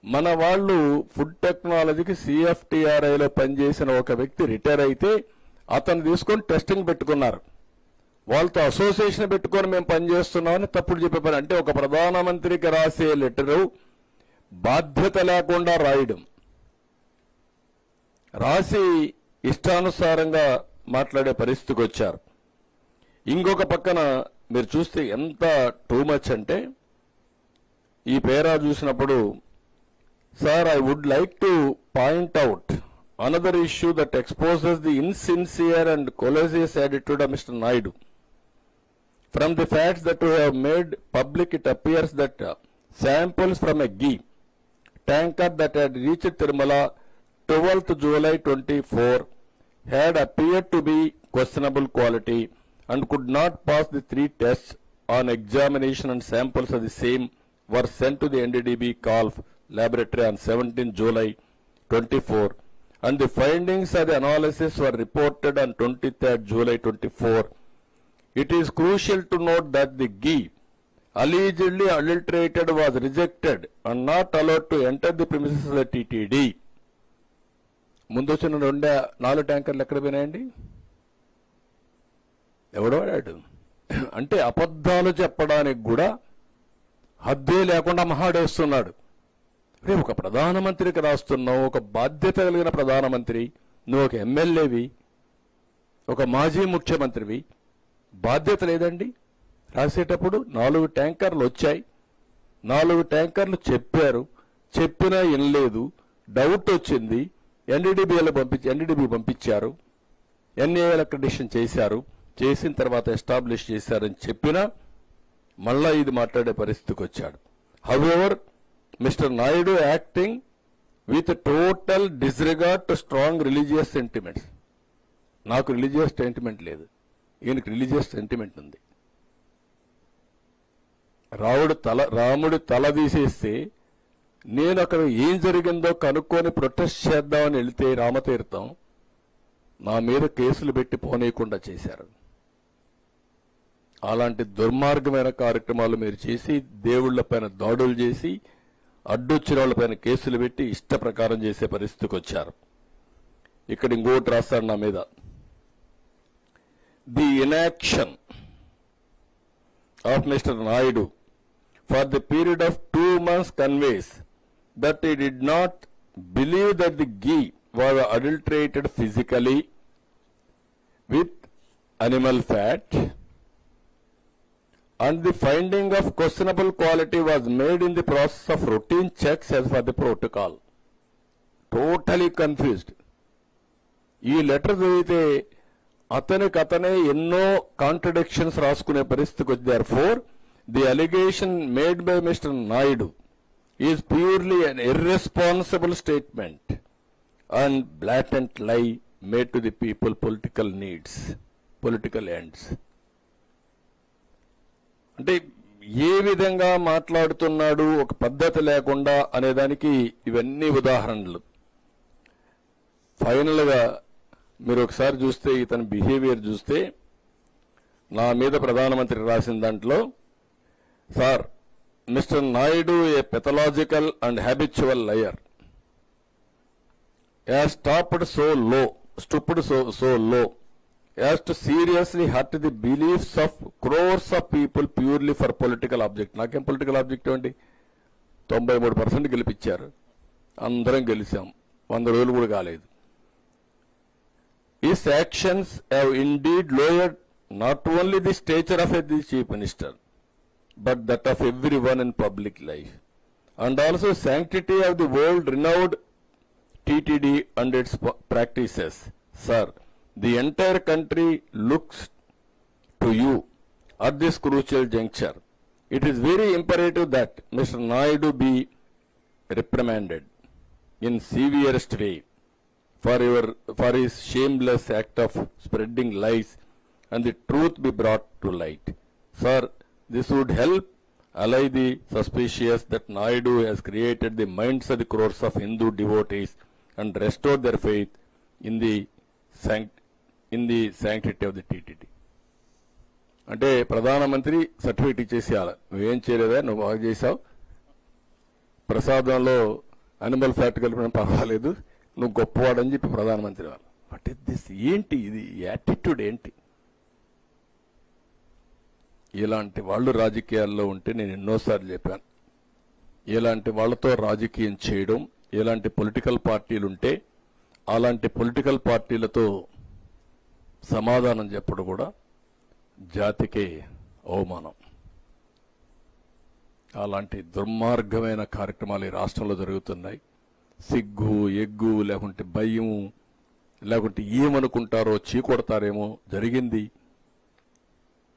Speaker 3: మన వాళ్ళు food టెక్నాలజీకి CFTRIలో పనిచేసిన ఒక వ్యక్తి రిటైర్ అయితే అతను తీసుకొని టెస్టింగ్ పెట్టుకున్నారు. వాళ్ళతో అసోసియేషన్ పెట్టుకొని మేము పనిచేస్తున్నామని తప్పుడు చెప్పే పని. అంటే ఒక ప్రధానమంత్రికి రాసే లెటరు బాధ్యత లేకుండా రాయడం, రాసి ఇష్టానుసారంగా మాట్లాడే పరిస్థితికి వచ్చారు. ఇంకొక పక్కన మీరు చూస్తే ఎంత టూ మచ్ అంటే, ఈ పేరా చూసినప్పుడు, sir I would like to point out another issue that exposes the insincere and collusive attitude of mister Naidu. From the facts that we have made public, it appears that samples from a ghee tanker that had reached Tirumala 12th July 24 had appeared to be questionable quality and could not pass the 3 tests. On examination, and samples of the same were sent to the NDDB Calf laboratory on 17th July 24, and the findings of the analysis were reported on 23rd July 24. It is crucial to note that the ghee allegedly adulterated was rejected and not allowed to enter the premises of the TTD. ముందు వచ్చిన 4 ట్యాంకర్లు ఎక్కడ పోయినాయండి? ఎవడో వాడాడు. అంటే అబద్ధాలు చెప్పడానికి కూడా హద్దే లేకుండా మహాడేస్తున్నాడు. రేపు ఒక ప్రధానమంత్రికి రాస్తున్నావు, ఒక బాధ్యత కలిగిన ప్రధానమంత్రి, నువ్వు ఒక ఎమ్మెల్యేవి, ఒక మాజీ ముఖ్యమంత్రివి, బాధ్యత లేదండి? రాసేటప్పుడు 4 ట్యాంకర్లు వచ్చాయి, 4 ట్యాంకర్లు చెప్పారు, చెప్పినా వినలేదు, డౌట్ వచ్చింది, ఎన్డీడీబీ పంపించారు, ఎన్ఏఎల్ అక్రిడిషన్ చేశారు, చేసిన తర్వాత ఎస్టాబ్లిష్ చేశారని చెప్పినా మళ్ళా ఇది మాట్లాడే పరిస్థితికి వచ్చాడు. However mister Naidu acting with total disregard to strong religious sentiments. నాకు రిలీజియస్ సెంటిమెంట్ లేదు, ఈయనకి రిలీజియస్ సెంటిమెంట్ ఉంది. రాముడి తల తీసేస్తే నేను అక్కడ ఏం జరిగిందో కనుక్కొని ప్రొటెస్ట్ చేద్దామని వెళితే రామతీర్థం నా మీద కేసులు పెట్టి పోనీయకుండా చేశారు. అలాంటి దుర్మార్గమైన కార్యక్రమాలు మీరు చేసి, దేవుళ్లపైన దాడులు చేసి, అడ్డొచ్చిన వాళ్ళపైన కేసులు పెట్టి ఇష్ట ప్రకారం చేసే పరిస్థితికి వచ్చారు. ఇక్కడ ఇంకోటి రాస్తాడు నా మీద, the inaction of Mr. Naidu for the period of 2 months conveys that he did not believe that the ghee was adulterated physically with animal fat, and the finding of questionable quality was made in the process of routine checks as per the protocol. Totally confused. ఈ letter చదివితే అతనే ఎన్నో contradictions రాసుకునే పరిస్థితికి వచ్చి, therefore the allegation made by Mr. Naidu is purely an irresponsible statement and blatant lie made to the people political needs, political ends. అంటే ఏ విధంగా మాట్లాడుతున్నాడు ఒక పద్ధతి లేకుండా అనేదానికి ఇవన్నీ ఉదాహరణలు. ఫైనల్గా మీరు ఒకసారి చూస్తే ఇతని బిహేవియర్ చూస్తే, నా మీద ప్రధానమంత్రి రాసిన దాంట్లో, sir mister Naidu A pathological and habitual liar, has stopped so low, stooped so low as to seriously hurt the beliefs of crores of people purely for political object. నాకేం పొలిటికల్ ఆబ్జెక్టివ్ అండి? 93% గెలిపించారు, అందరం గెలిచాం, 100 రోజులు కూడా కాలేదు. His actions have indeed lowered not only the stature of the chief minister, but that of everyone in public life, and also sanctity of the world-renowned TTD and its practices. Sir, the entire country looks to you at this crucial juncture. It is very imperative that Mr. Naidu be reprimanded in severest way for his shameless act of spreading lies and the truth be brought to light. Sir, this would help allay the suspicious that Naidu has created the minds of the crores of Hindu devotees and restore their faith in the sanctity of the TTD. అంటే ప్రధానమంత్రి certificate ఇచ్చేసి, నువ్వేం చేయలేదా, నువ్వు బాగా చేశావు, ప్రసాదంలో animal fat కలిపిన పర్వాలేదు, నువ్వు గొప్పవాడని చెప్పి ప్రధానమంత్రి వాళ్ళు. What is this? ఏంటి ఇది? యాటిట్యూడ్ ఏంటి? ఇలాంటి వాళ్ళు రాజకీయాల్లో ఉంటే నేను ఎన్నోసార్లు చెప్పాను, ఇలాంటి వాళ్ళతో రాజకీయం చేయడం, ఇలాంటి పొలిటికల్ పార్టీలుంటే అలాంటి పొలిటికల్ పార్టీలతో సమాధానం చెప్పడం కూడా జాతికే అవమానం. అలాంటి దుర్మార్గమైన కార్యక్రమాలు ఈ రాష్ట్రంలో జరుగుతున్నాయి. సిగ్గు, ఎగ్గు, లేకుంటే భయం, లేకుంటే ఏమనుకుంటారో, చీకొడతారేమో జరిగింది.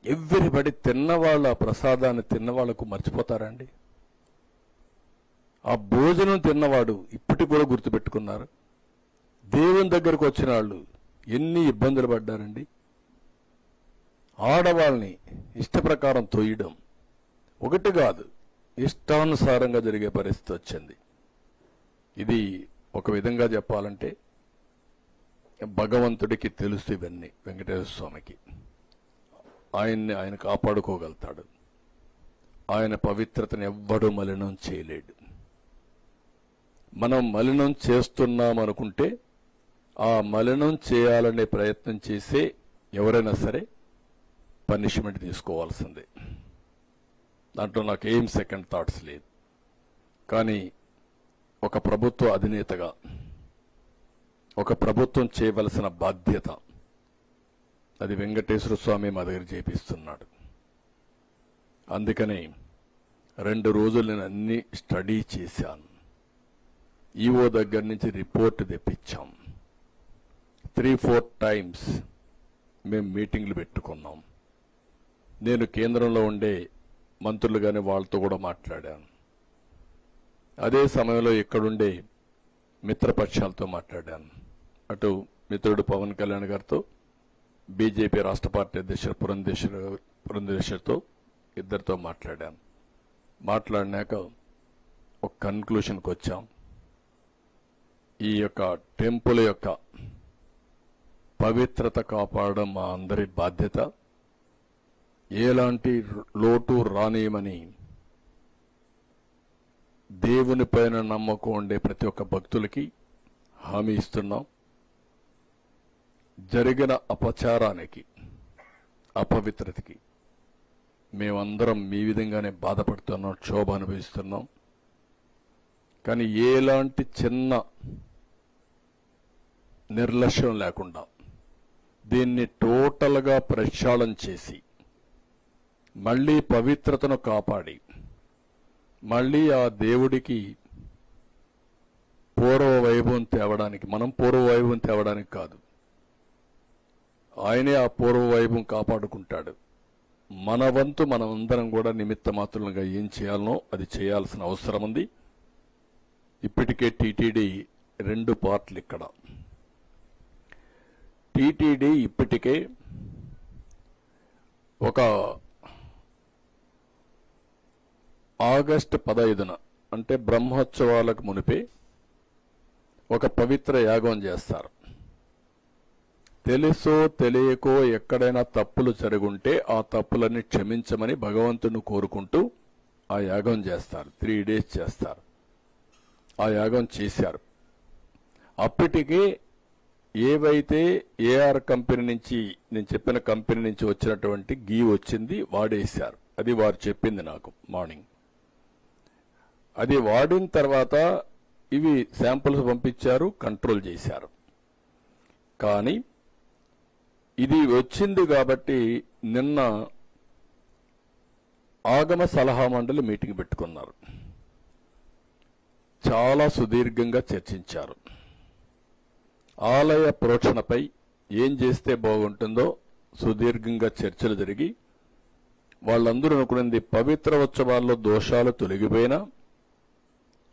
Speaker 3: ఎవ్రీబడి తిన్నవాళ్ళ ప్రసాదాన్ని తిన్నవాళ్లకు మర్చిపోతారండి? ఆ భోజనం తిన్నవాడు ఇప్పటికి కూడా గుర్తుపెట్టుకున్నారు. దేవుని దగ్గరకు వచ్చిన వాళ్ళు ఎన్ని ఇబ్బందులు పడ్డారండి. ఆడవాళ్ళని ఇష్టప్రకారం తొయ్యడం ఒకటి కాదు, ఇష్టానుసారంగా జరిగే పరిస్థితి వచ్చింది. ఇది ఒక విధంగా చెప్పాలంటే భగవంతుడికి తెలుసు ఇవన్నీ. వెంకటేశ్వర స్వామికి ఆయన కాపాడుకోగలుగుతాడు. ఆయన పవిత్రతను ఎవ్వడూ మలినం చేయలేడు. మనం మలినం చేస్తున్నామనుకుంటే ఆ మలినం చేయాలనే ప్రయత్నం చేసే ఎవరైనా సరే పనిష్మెంట్ తీసుకోవాల్సిందే. దాంట్లో నాకు ఏం సెకండ్ థాట్స్ లేదు. కానీ ఒక ప్రభుత్వ అధినేతగా ఒక ప్రభుత్వం చేయవలసిన బాధ్యత, అది వెంకటేశ్వర స్వామి మా దగ్గర చేపిస్తున్నాడు. అందుకనే 2 రోజులు నేను అన్ని స్టడీ చేశాను. ఈఓ దగ్గర నుంచి రిపోర్ట్ తెప్పించాం. 3-4 టైమ్స్ మేము మీటింగ్లు పెట్టుకున్నాం. నేను కేంద్రంలో ఉండే మంత్రులు కానీ వాళ్ళతో కూడా మాట్లాడాను. అదే సమయంలో ఇక్కడుండే మిత్రపక్షాలతో మాట్లాడాను. అటు మిత్రుడు పవన్ కళ్యాణ్ గారితో, బీజేపీ రాష్ట్ర పార్టీ అధ్యక్షుడు పురంధేశ్వరితో, ఇద్దరితో మాట్లాడాను. మాట్లాడినాక ఒక కన్క్లూషన్కి వచ్చాం. ఈ యొక్క టెంపుల్ యొక్క పవిత్రత కాపాడడం మా అందరి బాధ్యత. ఎలాంటి లోటు రానియమని దేవుని పైన నమ్మకం ఉండే ప్రతి ఒక్క భక్తులకి హామీ ఇస్తున్నాం. జరిగిన అపచారానికి, అపవిత్రతకి మేమందరం మీ విధంగానే బాధపడుతున్నాం, క్షోభ అనుభవిస్తున్నాం. కానీ ఎలాంటి చిన్న నిర్లక్ష్యం లేకుండా దీన్ని టోటల్గా ప్రక్షాళన చేసి మళ్లీ పవిత్రతను కాపాడి మళ్లీ ఆ దేవుడికి పూర్వ వైభవం తేవడానికి, మనం పూర్వ వైభవం తేవడానికి కాదు, ఆయనే ఆ పూర్వ వైభవం కాపాడుకుంటాడు. మన వంతు మనమందరం కూడా నిమిత్త మాత్రులుగా ఏం చేయాలనో అది చేయాల్సిన అవసరం ఉంది. ఇప్పటికే టీటీడీ 2 పార్ట్లు ఇక్కడ. టీటీడీ ఇప్పటికే ఒక ఆగస్టు 15న అంటే బ్రహ్మోత్సవాలకు మునిపే ఒక పవిత్ర యాగం చేస్తారు. తెలుసో తెలియకో ఎక్కడైనా తప్పులు జరుగుంటే ఆ తప్పులన్నీ క్షమించమని భగవంతుని కోరుకుంటూ ఆ యాగం చేస్తారు. 3 days చేస్తారు. ఆ యాగం చేశారు. అప్పటికే ఏవైతే ఏఆర్ కంపెనీ నుంచి, నేను చెప్పిన కంపెనీ నుంచి వచ్చినటువంటి గీ వచ్చింది, వాడేశారు. అది వారు చెప్పింది నాకు మార్నింగ్. అది వాడిన తర్వాత ఇవి శాంపుల్స్ పంపించారు, కంట్రోల్ చేశారు. కానీ ఇది వచ్చింది కాబట్టి నిన్న ఆగమ సలహా మండలి మీటింగ్ పెట్టుకున్నారు. చాలా సుదీర్ఘంగా చర్చించారు. ఆలయ ప్రోక్షణపై ఏం చేస్తే బాగుంటుందో సుదీర్ఘంగా చర్చలు జరిగి వాళ్ళందరూ అనుకున్నది పవిత్ర ఉత్సవాల్లో దోషాలు తొలగిపోయినా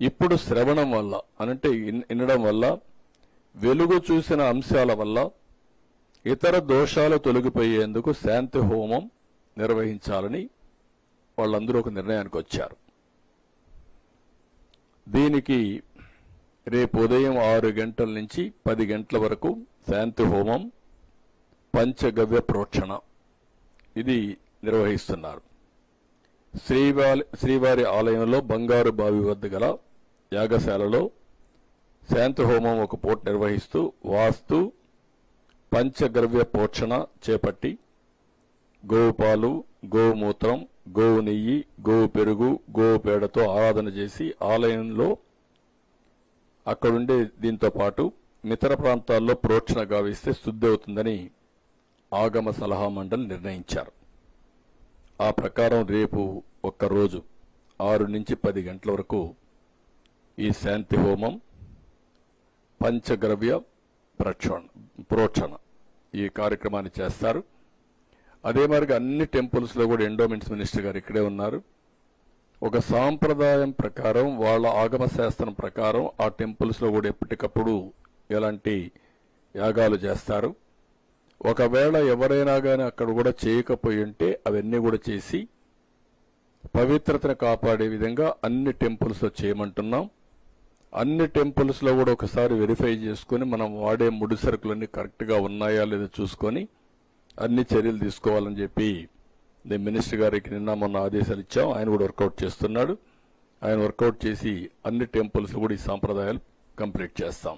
Speaker 3: ఇప్పుడు శ్రవణం వల్ల అనంటే వినడం వల్ల వెలుగు చూసిన అంశాల వల్ల ఇతర దోషాలు తొలగిపోయేందుకు శాంతి హోమం నిర్వహించాలని వాళ్ళందరూ ఒక నిర్ణయానికి వచ్చారు. దీనికి రేపు ఉదయం 6 గంటల నుంచి 10 గంటల వరకు శాంతి హోమం, పంచగవ్య ప్రోక్షణ ఇది నిర్వహిస్తున్నారు. శ్రీవారి ఆలయంలో బంగారు బావి వద్ద గల యాగశాలలో శాంతి హోమం ఒక పూట నిర్వహిస్తూ వాస్తు పంచగవ్య ప్రోక్షణ చేపట్టి గోవు పాలు, గోమూత్రం, గోవు నెయ్యి, గోవు పెరుగు, గోవు పేడతో ఆరాధన చేసి ఆలయంలో అక్కడుండే దీంతో పాటు ఇతర ప్రాంతాల్లో ప్రోక్షణ గావిస్తే శుద్ధి అవుతుందని ఆగమ సలహా మండలి నిర్ణయించారు. ఆ ప్రకారం రేపు ఒక్కరోజు 6 నుంచి 10 గంటల వరకు ఈ శాంతి హోమం, పంచగవ్య ప్రోక్షణ ఈ కార్యక్రమాన్ని చేస్తారు. అదే మరిగా అన్ని టెంపుల్స్ లో కూడా ఎండోమెంట్స్ మినిస్టర్ గారు ఇక్కడే ఉన్నారు. ఒక సాంప్రదాయం ప్రకారం వాళ్ళ ఆగమ శాస్త్రం ప్రకారం ఆ టెంపుల్స్ లో కూడా ఎప్పటికప్పుడు ఎలాంటి యాగాలు చేస్తారు. ఒకవేళ ఎవరైనా కానీ అక్కడ కూడా చేయకపోయి ఉంటే అవన్నీ కూడా చేసి పవిత్రతను కాపాడే విధంగా అన్ని టెంపుల్స్ లో చేయమంటున్నాం. అన్ని టెంపుల్స్ లో కూడా ఒకసారి వెరిఫై చేసుకుని మనం వాడే ముడి సరుకులన్నీ కరెక్ట్ గా ఉన్నాయా లేదా చూసుకొని అన్ని చర్యలు తీసుకోవాలని చెప్పి మినిస్టర్ గారికి నిన్న మొన్న ఆదేశాలు ఇచ్చాం. ఆయన కూడా వర్కౌట్ చేస్తున్నాడు. ఆయన వర్కౌట్ చేసి అన్ని టెంపుల్స్ కూడా ఈ సాంప్రదాయాలు కంప్లీట్ చేస్తాం.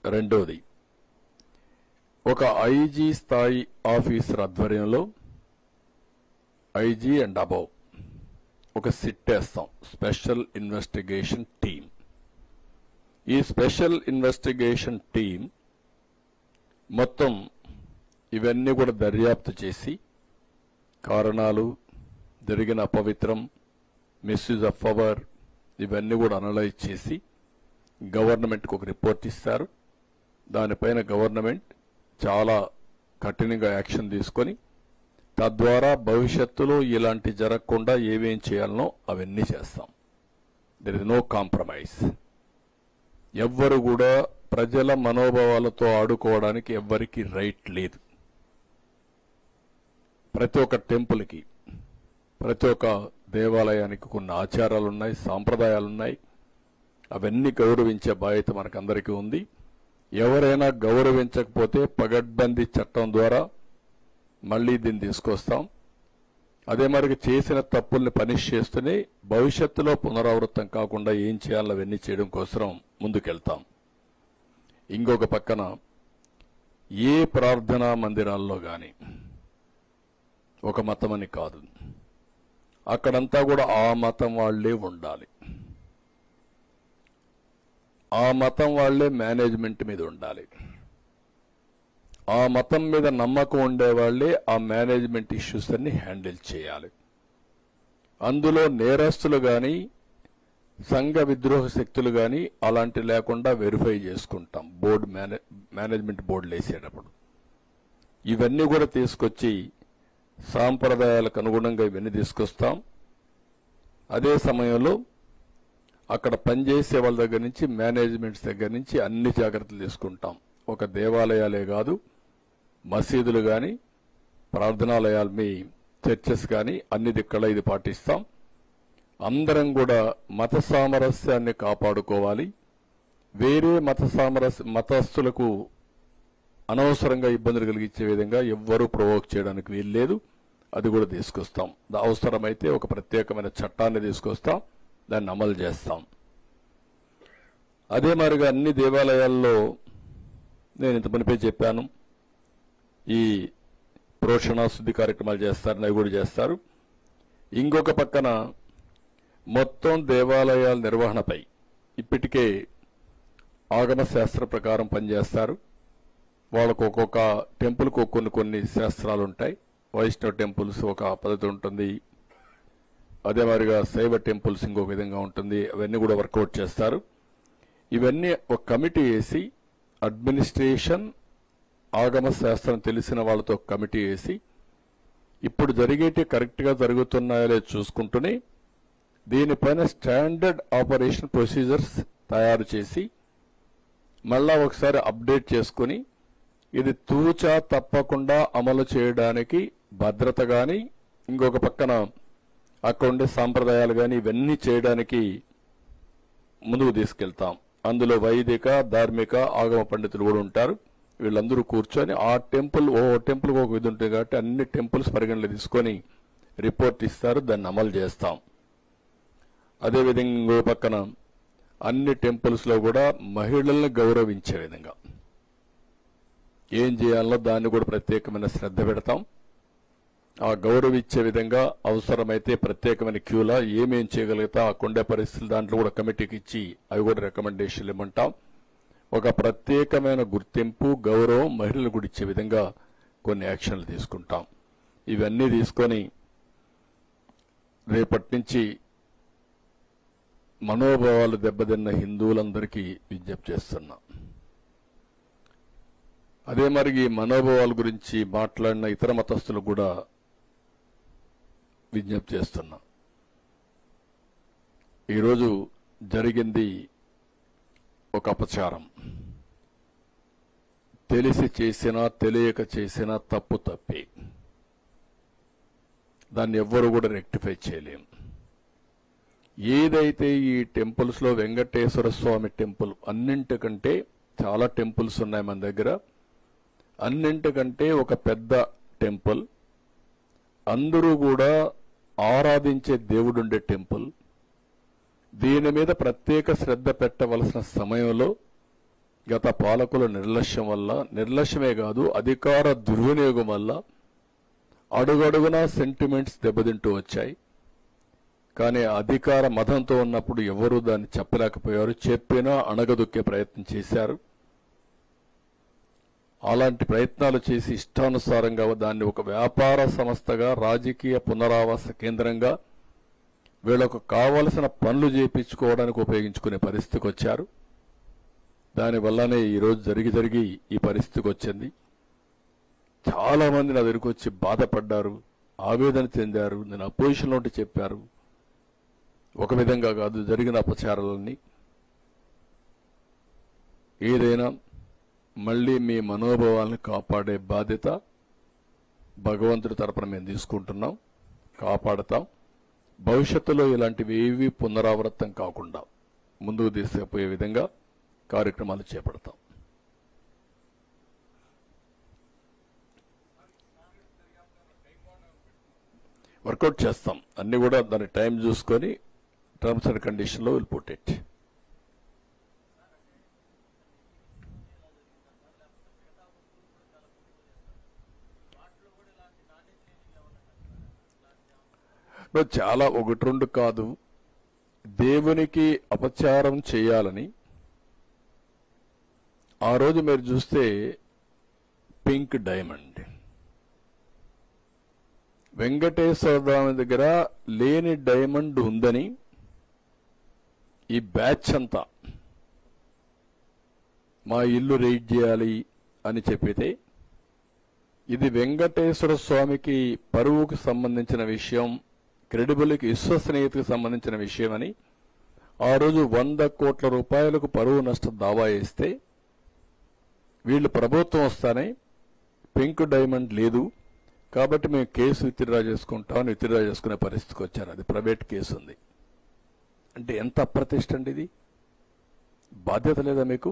Speaker 3: రెండోది, ఒక ఐజీ స్థాయి ఆఫీసర్ ఆధ్వర్యంలో ఐజీ అండ్ అబౌవ్ ఒక సిట్ వేస్తాం, స్పెషల్ ఇన్వెస్టిగేషన్ టీం. ఈ స్పెషల్ ఇన్వెస్టిగేషన్ టీం మొత్తం ఇవన్నీ కూడా దర్యాప్తు చేసి కారణాలు, జరిగిన అపవిత్రం, మిస్యూజ్ ఆఫ్ పవర్ ఇవన్నీ కూడా అనలైజ్ చేసి గవర్నమెంట్కి ఒక రిపోర్ట్ ఇస్తారు. దానిపైన గవర్నమెంట్ చాలా కఠినంగా యాక్షన్ తీసుకొని తద్వారా భవిష్యత్తులో ఇలాంటి జరగకుండా ఏమేం చేయాలనో అవన్నీ చేస్తాం. There is no compromise. ఎవ్వరు కూడా ప్రజల మనోభావాలతో ఆడుకోవడానికి ఎవ్వరికీ రైట్ లేదు. ప్రతి ఒక్క టెంపుల్కి, ప్రతి ఒక్క దేవాలయానికి కొన్ని ఆచారాలున్నాయి, సాంప్రదాయాలున్నాయి. అవన్నీ గౌరవించే బాధ్యత మనకందరికీ ఉంది. ఎవరైనా గౌరవించకపోతే పగడ్బందీ చట్టం ద్వారా మళ్లీ దీన్ని తీసుకొస్తాం. అదే మరి చేసిన తప్పుల్ని పనిష్ చేస్తూనే భవిష్యత్తులో పునరావృతం కాకుండా ఏం చేయాలో అవన్నీ చేయడం కోసం ముందుకెళ్తాం. ఇంకొక పక్కన ఏ ప్రార్థనా మందిరాల్లో గాని ఒక మతమని కాదు, అక్కడంతా కూడా ఆ మతం వాళ్లే ఉండాలి. ఆ మతం వాళ్లే మేనేజ్మెంట్ మీద ఉండాలి. ఆ మతం మీద నమ్మకం ఉండేవాళ్లే ఆ మేనేజ్మెంట్ ఇష్యూస్ అన్ని హ్యాండిల్ చేయాలి. అందులో నేరస్తులు గాని, సంఘ విద్రోహ శక్తులు గాని అలాంటి లేకుండా వెరిఫై చేసుకుంటాం బోర్డు మేనేజ్మెంట్ బోర్డులు వేసేటప్పుడు. ఇవన్నీ కూడా తీసుకొచ్చి సాంప్రదాయాలకు అనుగుణంగా ఇవన్నీ తీసుకొస్తాం. అదే సమయంలో అక్కడ పనిచేసే వాళ్ళ దగ్గర నుంచి, మేనేజ్మెంట్స్ దగ్గర నుంచి అన్ని జాగ్రత్తలు తీసుకుంటాం. ఒక దేవాలయాలే కాదు, మసీదులు గాని, ప్రార్థనాలయాలు, మీ చర్చెస్ గాని అన్ని దిక్కల ఇది పాటిస్తాం. అందరం కూడా మత సామరస్యాన్ని కాపాడుకోవాలి. వేరే మతస్థులకు అనవసరంగా ఇబ్బందులు కలిగించే విధంగా ఎవ్వరూ ప్రొవోక్ చేయడానికి వీల్లేదు. అది కూడా తీసుకొస్తాం. అవసరమైతే ఒక ప్రత్యేకమైన చట్టాన్ని తీసుకొస్తాం, దాన్ని అమలు చేస్తాం. అదే మాదిరిగా అన్ని దేవాలయాల్లో నేను ఇంత మునిపే చెప్పాను, ఈ ప్రోషణ శుద్ధి కార్యక్రమాలు చేస్తారు, అవి కూడా చేస్తారు. ఇంకొక పక్కన మొత్తం దేవాలయాల నిర్వహణపై ఇప్పటికే ఆగమ శాస్త్ర ప్రకారం పనిచేస్తారు. వాళ్ళకు ఒక్కొక్క టెంపుల్కు కొన్ని శాస్త్రాలు ఉంటాయి. వైష్ణవ టెంపుల్స్ ఒక పద్ధతి ఉంటుంది, అదే మాదిరిగా శైవ టెంపుల్స్ ఇంకో విధంగా ఉంటుంది. అవన్నీ కూడా వర్కౌట్ చేస్తారు. ఇవన్నీ ఒక కమిటీ వేసి, అడ్మినిస్ట్రేషన్, ఆగమ శాస్త్రం తెలిసిన వాళ్ళతో కమిటీ వేసి, ఇప్పుడు జరిగేటి కరెక్ట్గా జరుగుతున్నాయో లేదో చూసుకుంటూనే దీనిపైన స్టాండర్డ్ ఆపరేషన్ ప్రొసీజర్స్ తయారు చేసి మళ్ళా ఒకసారి అప్డేట్ చేసుకుని ఇది తూచా తప్పకుండా అమలు చేయడానికి భద్రత కానీ, ఇంకొక పక్కన అక్కడ ఉండే సాంప్రదాయాలు కానీ ఇవన్నీ చేయడానికి ముందుకు తీసుకెళ్తాం. అందులో వైదిక, ధార్మిక, ఆగమ పండితులు కూడా ఉంటారు. వీళ్ళందరూ కూర్చొని ఆ టెంపుల్ టెంపుల్కి ఒక విధి ఉంటుంది కాబట్టి అన్ని టెంపుల్స్ పరిగణలో తీసుకొని రిపోర్ట్ ఇస్తారు, దాన్ని అమలు చేస్తాం. అదేవిధంగా ఇంకో పక్కన అన్ని టెంపుల్స్లో కూడా మహిళల్ని గౌరవించే విధంగా ఏం చేయాలో దాన్ని కూడా ప్రత్యేకమైన శ్రద్ధ పెడతాం. ఆ గౌరవించే విధంగా అవసరమైతే ప్రత్యేకమైన క్యూలా ఏమేం చేయగలుగుతా ఆ కొండే పరిస్థితులు దాంట్లో కూడా కమిటీకి ఇచ్చి అవి కూడా రికమెండేషన్లు ఇవ్వమంటాం. ఒక ప్రత్యేకమైన గుర్తింపు, గౌరవం మహిళలు కూడా ఇచ్చే విధంగా కొన్ని యాక్షన్లు తీసుకుంటాం. ఇవన్నీ తీసుకొని రేపటి నుంచి మనోభావాలు దెబ్బతిన్న హిందువులందరికీ విజ్ఞప్తి చేస్తున్నా. అదే మరి ఈ మనోభావాల గురించి మాట్లాడిన ఇతర మతస్థులు కూడా విజ్ఞప్తి చేస్తున్నా. ఈరోజు జరిగింది ఒక అపచారం. తెలిసి చేసినా తెలియక చేసినా తప్పు తప్పే. దాన్ని ఎవ్వరు కూడా రెక్టిఫై చేయలేం. ఏదైతే ఈ టెంపుల్స్ లో వెంకటేశ్వర స్వామి టెంపుల్ అన్నింటికంటే చాలా టెంపుల్స్ ఉన్నాయి మన దగ్గర, అన్నింటికంటే ఒక పెద్ద టెంపుల్, అందరూ కూడా ఆరాధించే దేవుడుండే టెంపుల్. దీని మీద ప్రత్యేక శ్రద్ధ పెట్టవలసిన సమయంలో గత పాలకుల నిర్లక్ష్యం వల్ల, నిర్లక్ష్యమే కాదు అధికార దుర్వినియోగం వల్ల అడుగడుగునా సెంటిమెంట్స్ దెబ్బతింటూ వచ్చాయి. కానీ అధికార మతంతో ఉన్నప్పుడు ఎవరూ దాన్ని చెప్పలేకపోయారు. చెప్పినా అణగదొక్కే ప్రయత్నం చేశారు. అలాంటి ప్రయత్నాలు చేసి ఇష్టానుసారంగా దాన్ని ఒక వ్యాపార సంస్థగా, రాజకీయ పునరావాస కేంద్రంగా వీళ్లకు కావలసిన పనులు చేయించుకోవడానికి ఉపయోగించుకునే పరిస్థితికి వచ్చారు. దానివల్లనే ఈరోజు జరిగి ఈ పరిస్థితికి వచ్చింది. చాలా మంది నా దగ్గరికి వచ్చి బాధపడ్డారు, ఆవేదన చెందారు. నేను అపోజిషన్లో ఉంటే చెప్పారు. ఒక విధంగా కాదు, జరిగిన అపచారాలన్నీ. ఏదైనా మళ్లీ మీ మనోభావాలను కాపాడే బాధ్యత భగవంతుడి తరపున మేము తీసుకుంటున్నాం, కాపాడతాం. భవిష్యత్తులో ఇలాంటివి ఏవి పునరావృతం కాకుండా ముందుకు తీసుకుపోయే విధంగా కార్యక్రమాలు చేపడతాం. వర్కౌట్ చేస్తాం. అన్ని కూడా దాని టైం చూసుకొని టర్మ్స్ అండ్ కండిషన్లో విల్ పుట్ ఇట్. చాలా ఒకటి రెండు కాదు, దేవునికి అపచారం చేయాలని ఆ రోజు మీరు చూస్తే పింక్ డైమండ్ వెంకటేశ్వర స్వామి దగ్గర లేని డైమండ్ ఉందని ఈ బ్యాచ్ అంతా మా ఇల్లు రైడ్ చేయాలి అని చెప్పితే, ఇది వెంకటేశ్వర స్వామికి పరువుకు సంబంధించిన విషయం, క్రెడిబుల్కి విశ్వసనీయతకు సంబంధించిన విషయం అని ఆ రోజు 100 కోట్ల రూపాయలకు పరువు నష్టం దావా వేస్తే, వీళ్ళు ప్రభుత్వం వస్తానే పింక్ డైమండ్ లేదు కాబట్టి మేము కేసు విత్డ్రా చేసుకుంటామని విత్డ్రా చేసుకునే పరిస్థితికి వచ్చారు. అది ప్రైవేట్ కేసు ఉంది. అంటే ఎంత అప్రతిష్ట అండి ఇది? బాధ్యత లేదా మీకు?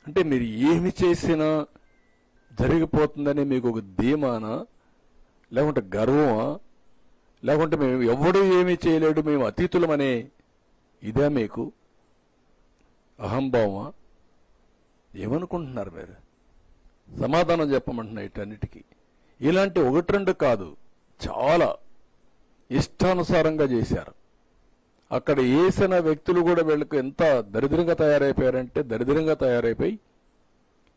Speaker 3: అంటే మీరు ఏమి చేసినా జరిగిపోతుందని మీకు ఒక ధీమానా, లేకుంటే గర్వమా, లేకుంటే మేము ఎవడు ఏమీ చేయలేడు మేము అతీతులమనే ఇదే మీకు అహంభావమా? ఏమనుకుంటున్నారు మీరు? సమాధానం చెప్పమంటున్నా వీటన్నిటికీ. ఇలాంటి ఒకటి రెండు కాదు, చాలా ఇష్టానుసారంగా చేశారు. అక్కడ వేసిన వ్యక్తులు కూడా వీళ్ళకు ఎంత దరిద్రంగా తయారైపోయారంటే దరిద్రంగా తయారైపోయి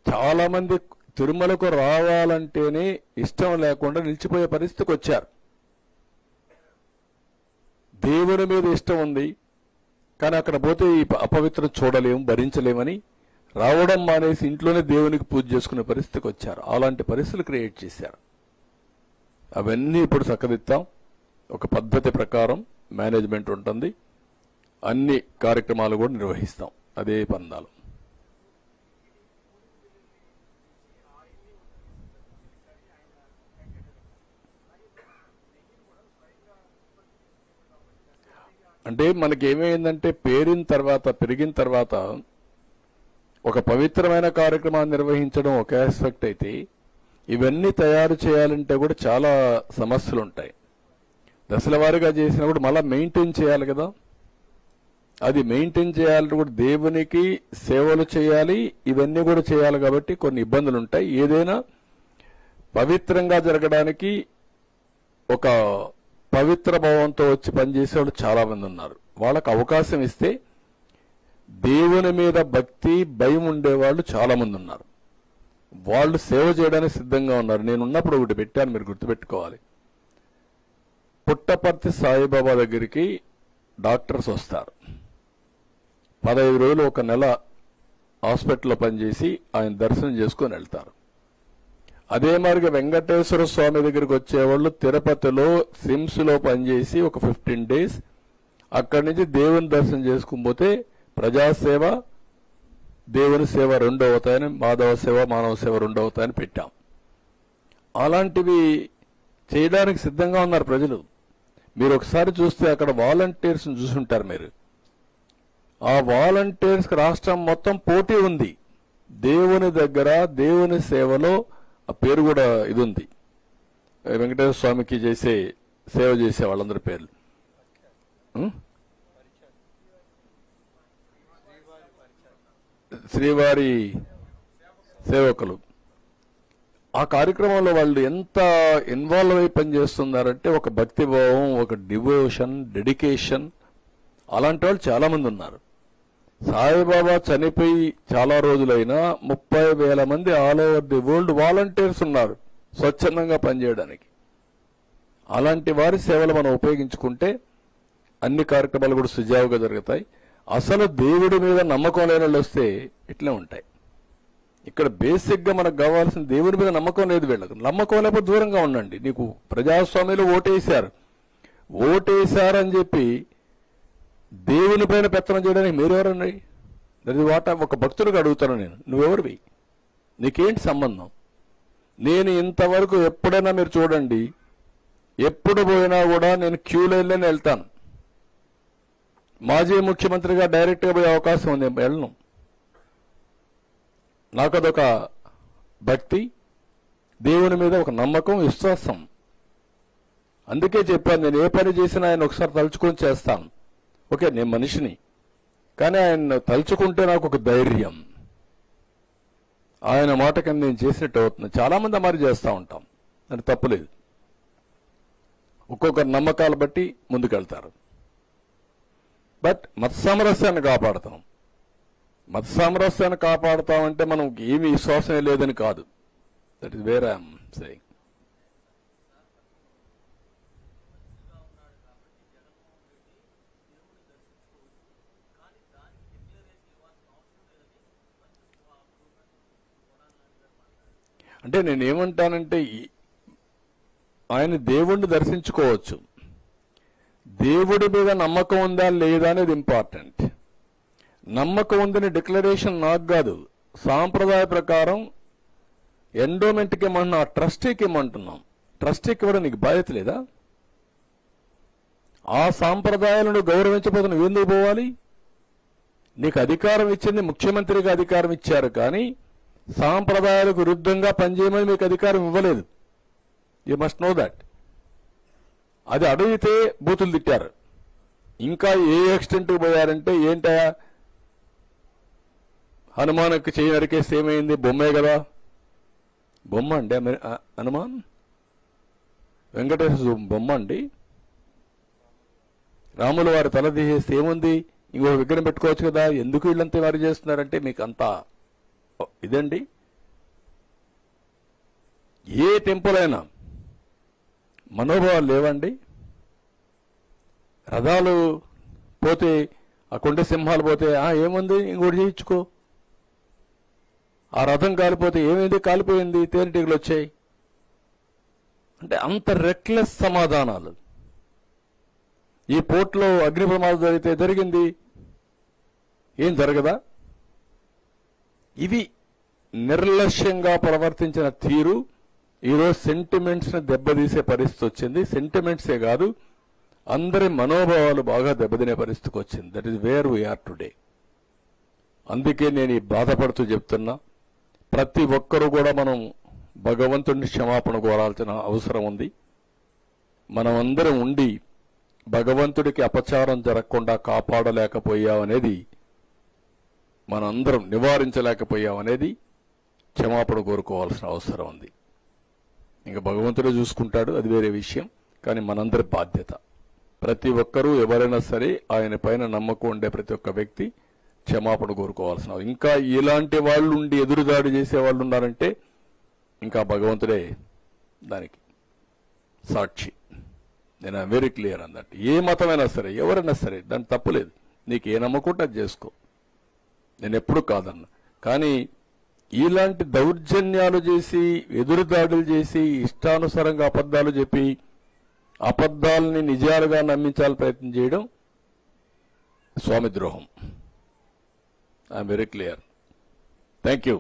Speaker 3: చాలామంది తిరుమలకు రావాలంటేనే ఇష్టం లేకుండా నిలిచిపోయే పరిస్థితికి వచ్చారు. దేవుని మీద ఇష్టం ఉంది కానీ అక్కడ పోతే ఈ అపవిత్రం చూడలేము, భరించలేమని రావడం మానేసి ఇంట్లోనే దేవునికి పూజ చేసుకునే పరిస్థితికి వచ్చారు. అలాంటి పరిస్థితులు క్రియేట్ చేశారు. అవన్నీ ఇప్పుడు చక్కదిద్దాం. ఒక పద్ధతి ప్రకారం మేనేజ్మెంట్ ఉంటుంది, అన్ని కార్యక్రమాలు కూడా నిర్వహిస్తాం అదే పందాలు. అంటే మనకి ఏమైందంటే పెరిగిన తర్వాత ఒక పవిత్రమైన కార్యక్రమాన్ని నిర్వహించడం ఒక ఆస్పెక్ట్ అయితే, ఇవన్నీ తయారు చేయాలంటే కూడా చాలా సమస్యలు ఉంటాయి. దశల వారీగా చేసినా కూడా మళ్ళీ మెయింటైన్ చేయాలి కదా. అది మెయింటైన్ చేయాలంటే కూడా దేవునికి సేవలు చేయాలి, ఇవన్నీ కూడా చేయాలి. కాబట్టి కొన్ని ఇబ్బందులు ఉంటాయి. ఏదైనా పవిత్రంగా జరగడానికి ఒక పవిత్ర భావంతో వచ్చి పనిచేసే వాళ్ళు చాలా మంది ఉన్నారు. వాళ్ళకు అవకాశం ఇస్తే దేవుని మీద భక్తి భయం ఉండేవాళ్ళు చాలా మంది ఉన్నారు. వాళ్ళు సేవ చేయడానికి సిద్ధంగా ఉన్నారు. నేను ఉన్నప్పుడు ఒకటి పెట్టాను, మీరు గుర్తుపెట్టుకోవాలి. పుట్టపర్తి సాయిబాబా దగ్గరికి డాక్టర్స్ వస్తారు. 15 రోజులు, ఒక నెల హాస్పిటల్లో పనిచేసి ఆయన దర్శనం చేసుకొని వెళ్తారు. అదే మాదిరిగా వెంకటేశ్వర స్వామి దగ్గరికి వచ్చేవాళ్ళు తిరుపతిలో సిమ్స్లో పనిచేసి ఒక 15 డేస్ అక్కడి నుంచి దేవుని దర్శనం చేసుకుని పోతే ప్రజాసేవ దేవుని సేవ రెండు అవుతాయని, మాధవ సేవ మానవ సేవ రెండు అవుతాయని పెట్టాం. అలాంటివి చేయడానికి సిద్ధంగా ఉన్నారు ప్రజలు. మీరు ఒకసారి చూస్తే అక్కడ వాలంటీర్స్ని చూసుంటారు మీరు. ఆ వాలంటీర్స్కి రాష్ట్రం మొత్తం పోటీ ఉంది. దేవుని దగ్గర దేవుని సేవలో ఆ పేరు కూడా ఇది ఉంది. వెంకటేశ్వర స్వామికి సేవ చేసే వాళ్ళందరి పేర్లు శ్రీవారి సేవకులు. ఆ కార్యక్రమంలో వాళ్ళు ఎంత ఇన్వాల్వ్ అయి పనిచేస్తున్నారంటే ఒక భక్తిభావం, ఒక డివోషన్, డెడికేషన్, అలాంటి వాళ్ళు చాలా మంది ఉన్నారు. సాయిబాబా చనిపోయి చాలా రోజులైనా 30,000 మంది all over the world volunteers ఉన్నారు స్వచ్ఛందంగా పనిచేయడానికి. అలాంటి వారి సేవలు మనం ఉపయోగించుకుంటే అన్ని కార్యక్రమాలు కూడా సుజావుగా జరుగుతాయి. అసలు దేవుడి మీద నమ్మకం లేని వాళ్ళు వస్తే ఇట్లే ఉంటాయి. ఇక్కడ బేసిక్ గా మనకు కావాల్సిన దేవుడి మీద నమ్మకం లేదు. వీళ్ళకు నమ్మకం లేకపోతే దూరంగా ఉండండి. నీకు ప్రజాస్వామ్యంలో ఓటేశారని చెప్పి దేవుని పైన పెత్తనం చేయడానికి మీరెవరండి? దట్ వాట ఒక భక్తుడికి అడుగుతాను నేను, నువ్వెవరివి? నీకేంటి సంబంధం? నేను ఇంతవరకు ఎప్పుడైనా మీరు చూడండి, ఎప్పుడు పోయినా కూడా నేను క్యూ లైన్లోనే వెళ్తాను. మాజీ ముఖ్యమంత్రిగా డైరెక్ట్గా పోయే అవకాశం ఉంది, వెళ్ళను. నాకు అదొక భక్తి, దేవుని మీద ఒక నమ్మకం, విశ్వాసం. అందుకే చెప్పాను, నేను ఏ పని చేసినా ఆయన ఒకసారి తలుచుకొని చేస్తాను. ఓకే, నేను మనిషిని, కానీ ఆయన తలుచుకుంటే నాకు ఒక ధైర్యం. ఆయన మాట కింద నేను చేసినట్టు అవుతుంది. చాలా మంది అమలు చేస్తూ ఉంటాం, అది తప్పులేదు. ఒక్కొక్కరు నమ్మకాలు బట్టి ముందుకెళ్తారు. బట్ మత సామరస్యాన్ని కాపాడుతాం. మత సామరస్యాన్ని కాపాడుతామంటే మనం ఏమి విశ్వాసం లేదని కాదు. That is where I'm saying. అంటే నేనేమంటానంటే ఆయన దేవుణ్ణి దర్శించుకోవచ్చు. దేవుడి మీద నమ్మకం ఉందా లేదా అనేది ఇంపార్టెంట్. నమ్మకం ఉందని డిక్లరేషన్ నాకు కాదు, సాంప్రదాయ ప్రకారం ఎండోమెంట్కి ఇమ్మంటున్నాం, ట్రస్టీకి ఇమ్మంటున్నాం. ట్రస్టీకి ఇవ్వడం నీకు బాధ్యత లేదా? ఆ సాంప్రదాయాలను గౌరవించకపోతే నువ్వు ఎందుకు పోవాలి? నీకు అధికారం ఇచ్చింది ముఖ్యమంత్రిగా అధికారం ఇచ్చారు, కానీ సాంప్రదాయాలకు విరుద్ధంగా పనిచేయమని మీకు అధికారం ఇవ్వలేదు. You must know that. అది అడిగితే బూతులు తిట్టారు. ఇంకా ఏ ఎక్స్టెంట్కి పోయారంటే, ఏంటయా హనుమాన్కి చేయి నరికేస్తే ఏమైంది? బొమ్మే కదా. బొమ్మ అండి హనుమాన్, వెంకటేశ్వర బొమ్మ అండి. రాముల వారి తల తీసేస్తే ఏముంది? ఇంకో విగ్రహం పెట్టుకోవచ్చు కదా. ఎందుకు వీళ్ళంతా వారు చేస్తున్నారంటే మీకు అంతా ఇదండి. ఏ టెంపుల్ అయినా మనోభావాలు లేవండి. రథాలు పోతే, ఆ కొండ సింహాలు పోతే ఏముంది ఇంకోటి చేయించుకో. ఆ రథం కాలిపోతే ఏమైంది? కాలిపోయింది, తేనెటీగలు వచ్చాయి. అంటే అంత రెక్లెస్ సమాధానాలు. ఈ పోర్ట్లో అగ్ని ప్రమాదం జరిగితే జరిగింది, ఏం జరగదా? ఇది నిర్లక్ష్యంగా ప్రవర్తించిన తీరు ఈరోజు సెంటిమెంట్స్ని దెబ్బతీసే పరిస్థితి వచ్చింది. సెంటిమెంట్సే కాదు, అందరి మనోభావాలు బాగా దెబ్బతినే పరిస్థితికి వచ్చింది. That is where we are today. అందుకే నేను ఈ బాధపడుతూ చెప్తున్నా, ప్రతి ఒక్కరూ కూడా మనం భగవంతుడిని క్షమాపణ కోరాల్సిన అవసరం ఉంది. మనం అందరం ఉండి భగవంతుడికి అపచారం జరగకుండా కాపాడలేకపోయామనేది, మనందరం నివారించలేకపోయామనేది క్షమాపణ కోరుకోవాల్సిన అవసరం ఉంది. ఇంకా భగవంతుడే చూసుకుంటాడు, అది వేరే విషయం. కానీ మనందరి బాధ్యత, ప్రతి ఒక్కరూ ఎవరైనా సరే ఆయన పైన నమ్మకం ఉండే ప్రతి ఒక్క వ్యక్తి క్షమాపణ కోరుకోవాల్సిన. ఇంకా ఇలాంటి వాళ్ళు ఉండి ఎదురుదాడి చేసే వాళ్ళు ఉన్నారంటే ఇంకా భగవంతుడే దానికి సాక్షి. నేను వెరీ క్లియర్ అన్నట్టు. ఏ మతమైనా సరే, ఎవరైనా సరే, దాని తప్పులేదు. నీకు ఏ నమ్మకం అది చేసుకో, నేను ఎప్పుడు కాదన్నా. కానీ ఇలాంటి దౌర్జన్యాలు చేసి, ఎదురుదాడులు చేసి, ఇష్టానుసారంగా అబద్ధాలు చెప్పి, అబద్ధాలని నిజాలుగా నమ్మించాలని ప్రయత్నం చేయడం స్వామి ద్రోహం. I'm very clear. Thank you.